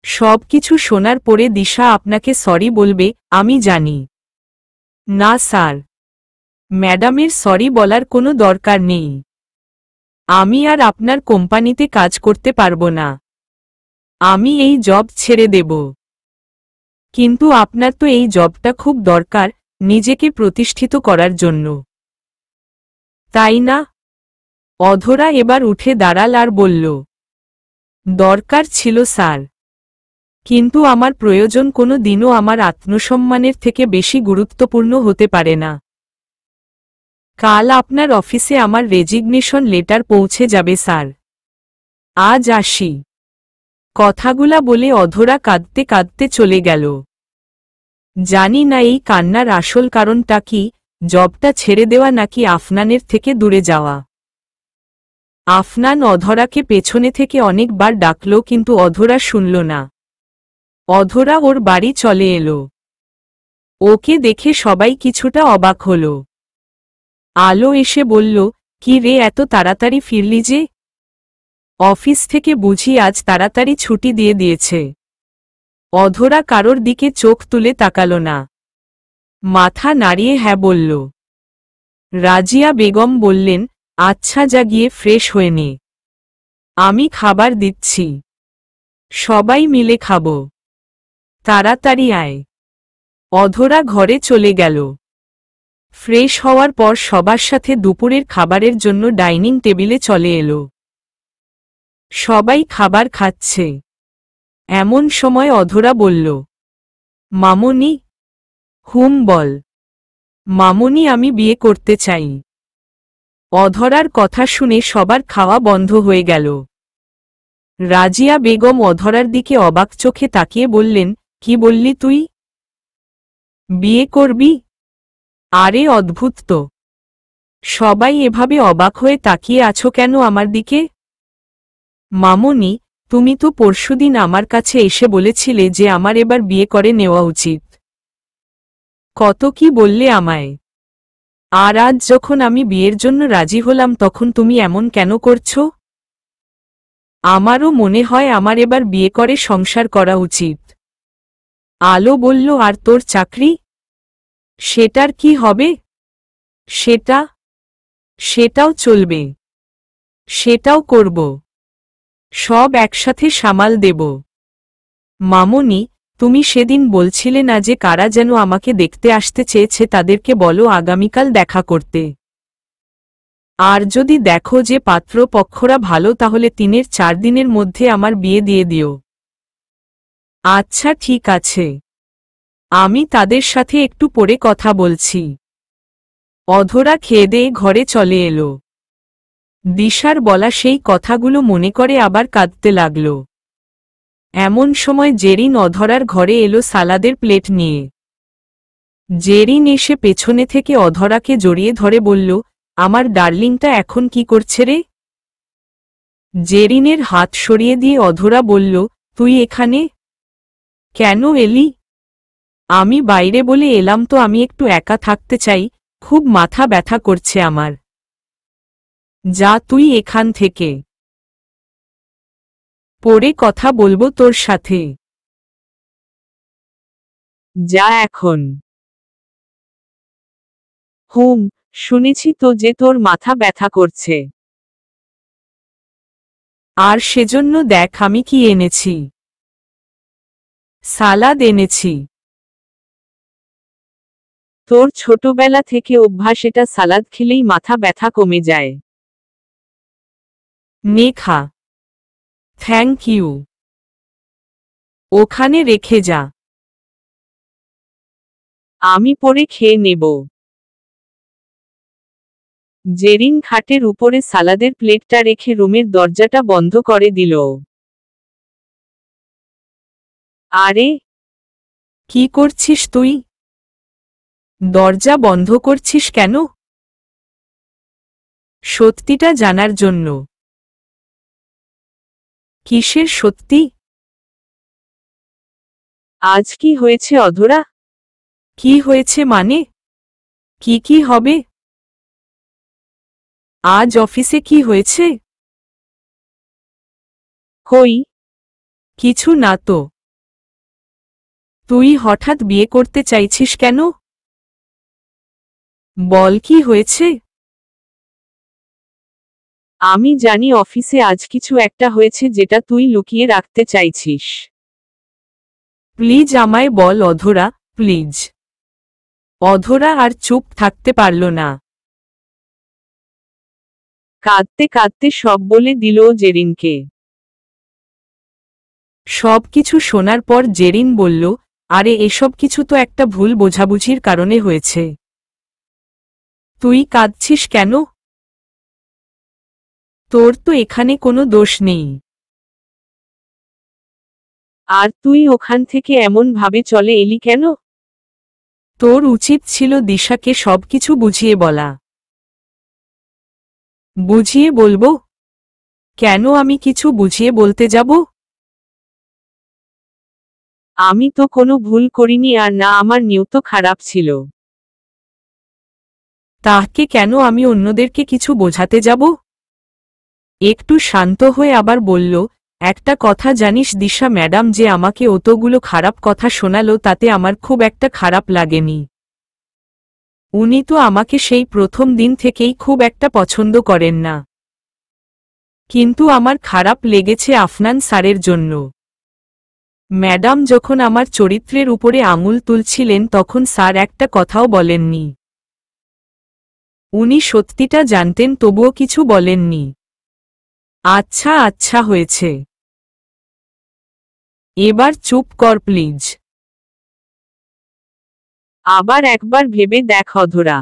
সবকিছু শোনার পরে দিশা আপনাকে সরি বলবে, আমি জানি। না স্যার, ম্যাডামের সরি বলার কোনো দরকার নেই। আমি আর আপনার কোম্পানিতে কাজ করতে পারবো না। আমি এই জব ছেড়ে দেব। কিন্তু আপনার তো এই জবটা খুব দরকার, নিজেকে প্রতিষ্ঠিত করার জন্য, তাই না? অধরা এবার উঠে দাঁড়াল আর বলল, দরকার ছিল স্যার, কিন্তু আমার প্রয়োজন কোনো দিনও আমার আত্মসম্মানের থেকে বেশি গুরুত্বপূর্ণ হতে পারে না। কাল আপনার অফিসে আমার রেজিগনেশন লেটার পৌঁছে যাবে স্যার। আজ আসি। কথাগুলা বলে অধরা কাঁদতে কাঁদতে চলে গেল। জানি না এই কান্নার আসল কারণটা কি, জবটা ছেড়ে দেওয়া নাকি আফনানের থেকে দূরে যাওয়া। আফনান অধরাকে পেছনে থেকে অনেকবার ডাকল কিন্তু অধরা শুনল না। অধরা ওর বাড়ি চলে এলো। ওকে দেখে সবাই কিছুটা অবাক হল। আলো এসে বলল, কি রে, এত তাড়াতাড়ি ফিরলি যে? অফিস থেকে বুঝি আজ তাড়াতাড়ি ছুটি দিয়ে দিয়েছে। অধরা কারোর দিকে চোখ তুলে তাকালো না, মাথা নাড়িয়ে হ্যাঁ বলল। রাজিয়া বেগম বললেন, আচ্ছা যা গিয়ে ফ্রেশ হয়ে নে, আমি খাবার দিচ্ছি, সবাই মিলে খাবো, তাড়াতাড়ি আয়। অধরা ঘরে চলে গেল। ফ্রেশ হওয়ার পর সবার সাথে দুপুরের খাবারের জন্য ডাইনিং টেবিলে চলে এলো। সবাই খাবার খাচ্ছে। এমন সময় অধরা বলল, মামনি। হুম বল। মামনি, আমি বিয়ে করতে চাই। অধরার কথা শুনে সবার খাওয়া বন্ধ হয়ে গেল। রাজিয়া বেগম অধরার দিকে অবাক চোখে তাকিয়ে বললেন, কি বললি তুই? বিয়ে করবি? আরে অদ্ভুত তো। সবাই এভাবে অবাক হয়ে তাকিয়ে আছো কেন আমার দিকে? মামনি, তুমি তো পরশুদিন আমার কাছে এসে বলেছিলে যে আমার এবার বিয়ে করে নেওয়া উচিত। কত কি বললে আমায়। আর আজ যখন আমি বিয়ের জন্য রাজি হলাম তখন তুমি এমন কেন করছো? আমারও মনে হয় আমার এবার বিয়ে করে সংসার করা উচিত। আলো বলল, আর তোর চাকরি? সেটার কি হবে? সেটাও চলবে, সেটাও করব, সব একসাথে সামাল দেব। মামনি, তুমি সেদিন বলছিলে না যে কারা যেন আমাকে দেখতে আসতে চেয়েছে তাদেরকে বলো আগামীকাল দেখা করতে। আর যদি দেখো যে পাত্রপক্ষরা ভালো তাহলে 3-4 দিনের মধ্যে আমার বিয়ে দিয়ে দিও। আচ্ছা ঠিক আছে, আমি তাদের সাথে একটু পরে কথা বলছি। অধরা খেয়ে ঘরে চলে এলো। দিশার বলা সেই কথাগুলো মনে করে আবার কাঁদতে লাগল। এমন সময় জেরিন অধরার ঘরে এলো সালাদের প্লেট নিয়ে। জেরিন এসে পেছনে থেকে অধরাকে জড়িয়ে ধরে বলল, আমার ডার্লিংটা এখন কি করছে রে? জেরিনের হাত সরিয়ে দিয়ে অধরা বলল, তুই এখানে কেন এলি? আমি বাইরে বলে এলাম তো আমি একটু একা থাকতে চাই, খুব মাথা ব্যথা করছে আমার। যা তুই এখান থেকে, পরে কথা বলবো তোর সাথে। যা এখন। হুম, শুনেছি তো যে তোর মাথা ব্যথা করছে। আর সেজন্য দেখ আমি কি এনেছি। সালাদ এনেছি। তোর ছোটবেলা থেকে অভ্যাস, এটা সালাদ খেলেই মাথা ব্যথা কমে যায়। নে খা। Thank you. ওখানে রেখে যা, আমি পরে খেয়ে নেব। জেরিন খাটের উপরে সালাদের প্লেটটা রেখে রুমের দরজাটা বন্ধ করে দিল। আরে, কি করছিস তুই? দরজা বন্ধ করছিস কেন? সত্যিটা জানার জন্য। কিসের সত্যি? আজ কি হয়েছে অধরা? কি হয়েছে মানে? কি হবে? আজ অফিসে কি হয়েছে? কই, কিছু না তো। তুই হঠাৎ বিয়ে করতে চাইছিস কেন? বল কি হয়েছে? আমি জানি অফিসে আজ কিছু একটা হয়েছে যেটা তুই লুকিয়ে রাখতে চাইছিস। প্লিজ আমায় বল অধরা, প্লিজ। অধরা আর চুপ থাকতে পারল না। কাঁদতে কাঁদতে সব বলে দিল জেরিনকে। সব কিছু শোনার পর জেরিন বলল, আরে এসব কিছু তো একটা ভুল বোঝাবুঝির কারণে হয়েছে। তুই কাঁদছিস কেন? তোর তো এখানে কোনো দোষ নেই। আর তুই ওখান থেকে এমন ভাবে চলে এলি কেন? তোর উচিত ছিল দিশাকে সবকিছু বুঝিয়ে বলা। বুঝিয়ে বলবো? কেন আমি কিছু বুঝিয়ে বলতে যাব? আমি তো কোনো ভুল করিনি, আর না আমার নিয়ত খারাপ ছিল। তাকে কেন আমি অন্যদেরকে কিছু বোঝাতে যাব? একটু শান্ত হয়ে আবার বলল, একটা কথা জানিস দিশা ম্যাডাম যে আমাকে অতগুলো খারাপ কথা শোনালো তাতে আমার খুব একটা খারাপ লাগেনি। উনি তো আমাকে সেই প্রথম দিন থেকেই খুব একটা পছন্দ করেন না। কিন্তু আমার খারাপ লেগেছে আফনান স্যারের জন্য। ম্যাডাম যখন আমার চরিত্রের উপরে আঙুল তুলছিলেন তখন স্যার একটা কথাও বলেননি। উনি সত্যিটা জানতেন তবুও কিছু বলেননি। আচ্ছা আচ্ছা হয়েছে, এবার চুপ কর প্লিজ। আবার একবার ভেবে দেখ অধরা,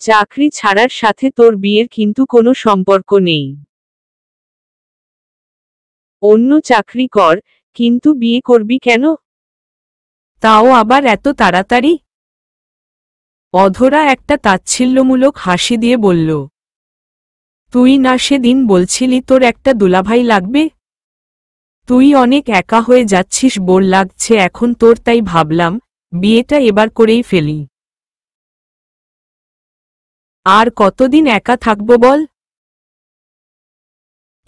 চাকরি ছাড়ার সাথে তোর বিয়ের কিন্তু কোনো সম্পর্ক নেই। অন্য চাকরি কর, কিন্তু বিয়ে করবি কেন? তাও আবার এত তাড়াতাড়ি? অধরা একটা তাচ্ছিল্যমূলক হাসি দিয়ে বলল, তুই না সেদিন বলছিলি তোর একটা দুলাভাই লাগবে? তুই অনেক একা হয়ে যাচ্ছিস, বোর লাগছে এখন তোর, তাই ভাবলাম বিয়েটা এবার করেই ফেলি। আর কতদিন একা থাকবো বল?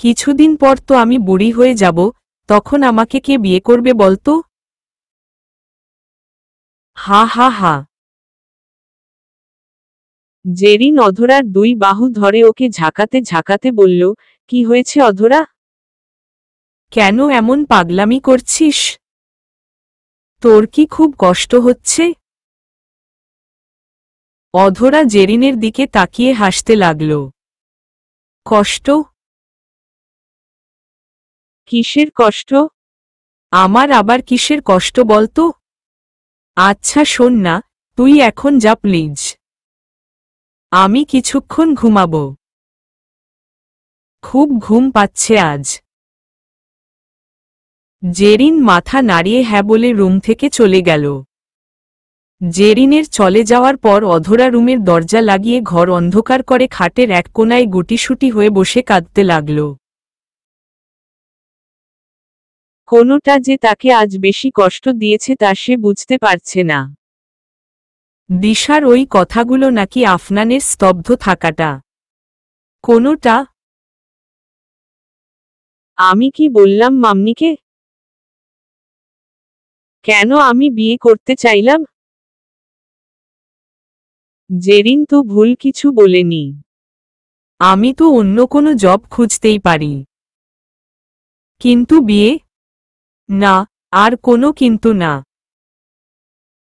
কিছুদিন পর তো আমি বুড়ি হয়ে যাব, তখন আমাকে কে বিয়ে করবে বলতো? হা হা হা। জেরিন অধরার দুই বাহু ধরে ওকে ঝাঁকাতে ঝাঁকাতে বলল, কি হয়েছে অধরা? কেন এমন পাগলামি করছিস? তোর কি খুব কষ্ট হচ্ছে? অধরা জেরিনের দিকে তাকিয়ে হাসতে লাগল। কষ্ট? কিসের কষ্ট? আমার আবার কিসের কষ্ট বলতো? আচ্ছা শোন না, তুই এখন যা প্লিজ। আমি কিছুক্ষণ ঘুমাবো। খুব ঘুম পাচ্ছে আজ। জেরিন মাথা নাড়িয়ে হ্যাঁ বলে রুম থেকে চলে গেল। জেরিনের চলে যাওয়ার পর অধরা রুমের দরজা লাগিয়ে ঘর অন্ধকার করে খাটের এক কোনায় গুটিসুটি হয়ে বসে কাঁদতে লাগল। কোনোটা যে তাকে আজ বেশি কষ্ট দিয়েছে তা সে বুঝতে পারছে না। দিশার ওই কথাগুলো নাকি আফনানের স্তব্ধ থাকাটা। কোনোটা? আমি কি বললাম মাম্মিকে? কেন আমি বিয়ে করতে চাইলাম? জেরিন তো ভুল কিছু বলেনি। আমি তো অন্য কোনো জব খুঁজতেই পারি। কিন্তু বিয়ে? না, আর কোনো কিন্তু না।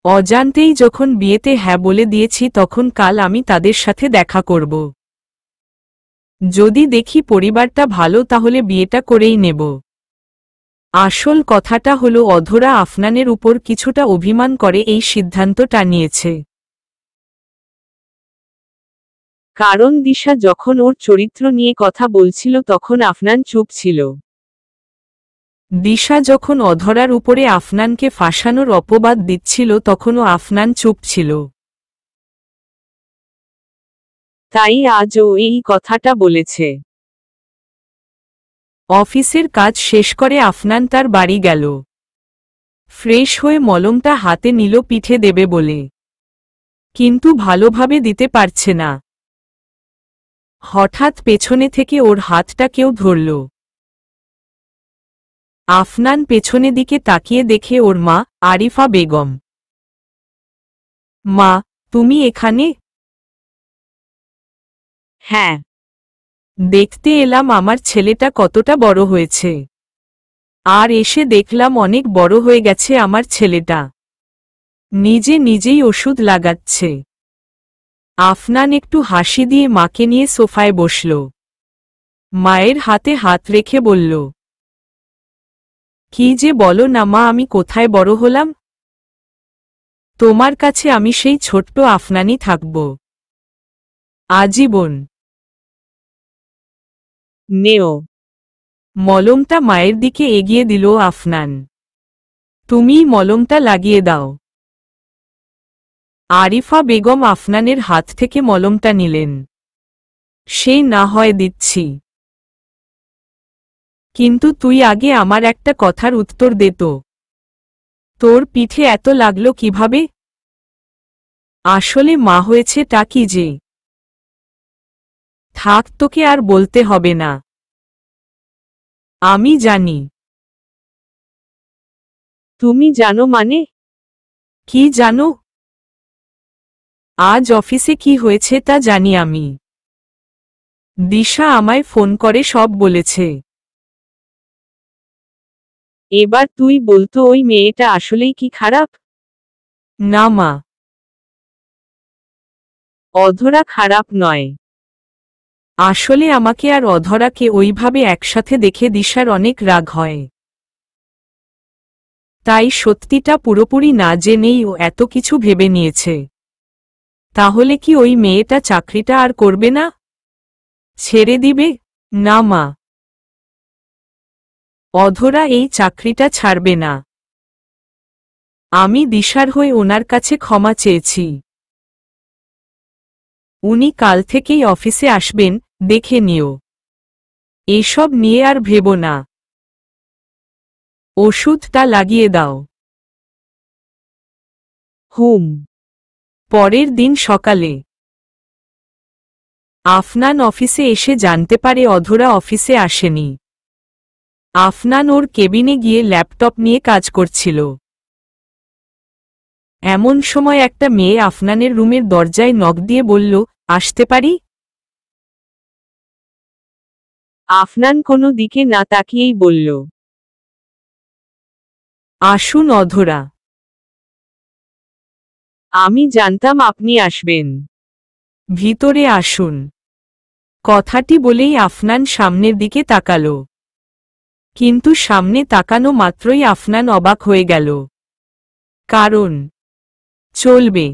অজান্তেই যখন বিয়েতে হ্যাঁ বলে দিয়েছি তখন কাল আমি তাদের সাথে দেখা করব। যদি দেখি পরিবারটা ভালো তাহলে বিয়েটা করেই নেব। আসল কথাটা হলো অধরা আফনানের উপর কিছুটা অভিমান করে এই সিদ্ধান্তটা নিয়েছে। কারণ দিশা যখন ওর চরিত্র নিয়ে কথা বলছিল তখন আফনান চুপ ছিল। দিশা যখন অধরার উপরে আফনানকে ফাঁসানোর অপবাদ দিচ্ছিল তখনও আফনান চুপ ছিল। তাই আজ ও এই কথাটা বলেছে। অফিসের কাজ শেষ করে আফনান তার বাড়ি গেল। ফ্রেশ হয়ে মলমটা হাতে নিল পিঠে দেবে বলে, কিন্তু ভালোভাবে দিতে পারছে না। হঠাৎ পেছনে থেকে ওর হাতটা কেউ ধরল। আফনান পেছনে দিকে তাকিয়ে দেখে ওর মা, আরিফা বেগম। মা, তুমি এখানে? হ্যাঁ। দেখতে এলাম আমার ছেলেটা কতটা বড় হয়েছে। আর এসে দেখলাম অনেক বড় হয়ে গেছে আমার ছেলেটা। নিজে নিজেই ওষুধ লাগাচ্ছে। আফনান একটু হাসি দিয়ে মাকে নিয়ে সোফায় বসল। মায়ের হাতে হাত রেখে বলল, কি যে বলো না মা, আমি কোথায় বড় হলাম? তোমার কাছে আমি সেই ছোট্ট আফনানই থাকব আজীবন। নেও। মলমটা মায়ের দিকে এগিয়ে দিল আফনান। তুমিই মলমটা লাগিয়ে দাও। আরিফা বেগম আফনানের হাত থেকে মলমটা নিলেন। সে না হয় দিচ্ছি, কিন্তু তুই আগে আমার একটা কথার উত্তর দে তো। তোর পিঠে এত লাগলো কিভাবে? আসলে মা হয়েছেটা কি যে? থাক, তোকে আর বলতে হবে না। আমি জানি। তুমি জানো মানে? কি জানো? আজ অফিসে কি হয়েছে তা জানি আমি। দিশা আমায় ফোন করে সব বলেছে। এবার তুই বলতো ওই মেয়েটা আসলেই কি খারাপ? না মা, অধরা খারাপ নয়। আসলে আমাকে আর অধরাকে ওইভাবে একসাথে দেখে দিশার অনেক রাগ হয়। তাই সত্যিটা পুরোপুরি না জেনেই ও এত কিছু ভেবে নিয়েছে। তাহলে কি ওই মেয়েটা চাকরিটা আর করবে না? ছেড়ে দিবে? না মা, অধরা এই চাকরিটা ছাড়বে না। আমি দিশার হয়ে ওনার কাছে ক্ষমা চেয়েছি। উনি কাল থেকেই অফিসে আসবেন, দেখে নিও। এসব নিয়ে আর ভেবো না। ওষুধটা লাগিয়ে দাও। হুম। পরের দিন সকালে আফনান অফিসে এসে জানতে পারে অধরা অফিসে আসেনি। আফনান ওর কেবিনে গিয়ে ল্যাপটপ নিয়ে কাজ করছিল। এমন সময় একটা মেয়ে আফনানের রুমের দরজায় নক দিয়ে বলল, আসতে পারি? আফনান কোনো দিকে না তাকিয়েই বলল, আসুন অধরা। আমি জানতাম আপনি আসবেন। ভিতরে আসুন। কথাটি বলেই আফনান সামনের দিকে তাকালো। কিন্তু সামনে তাকানো মাত্রই আফনান অবাক হয়ে গেল। কারণ চলবে।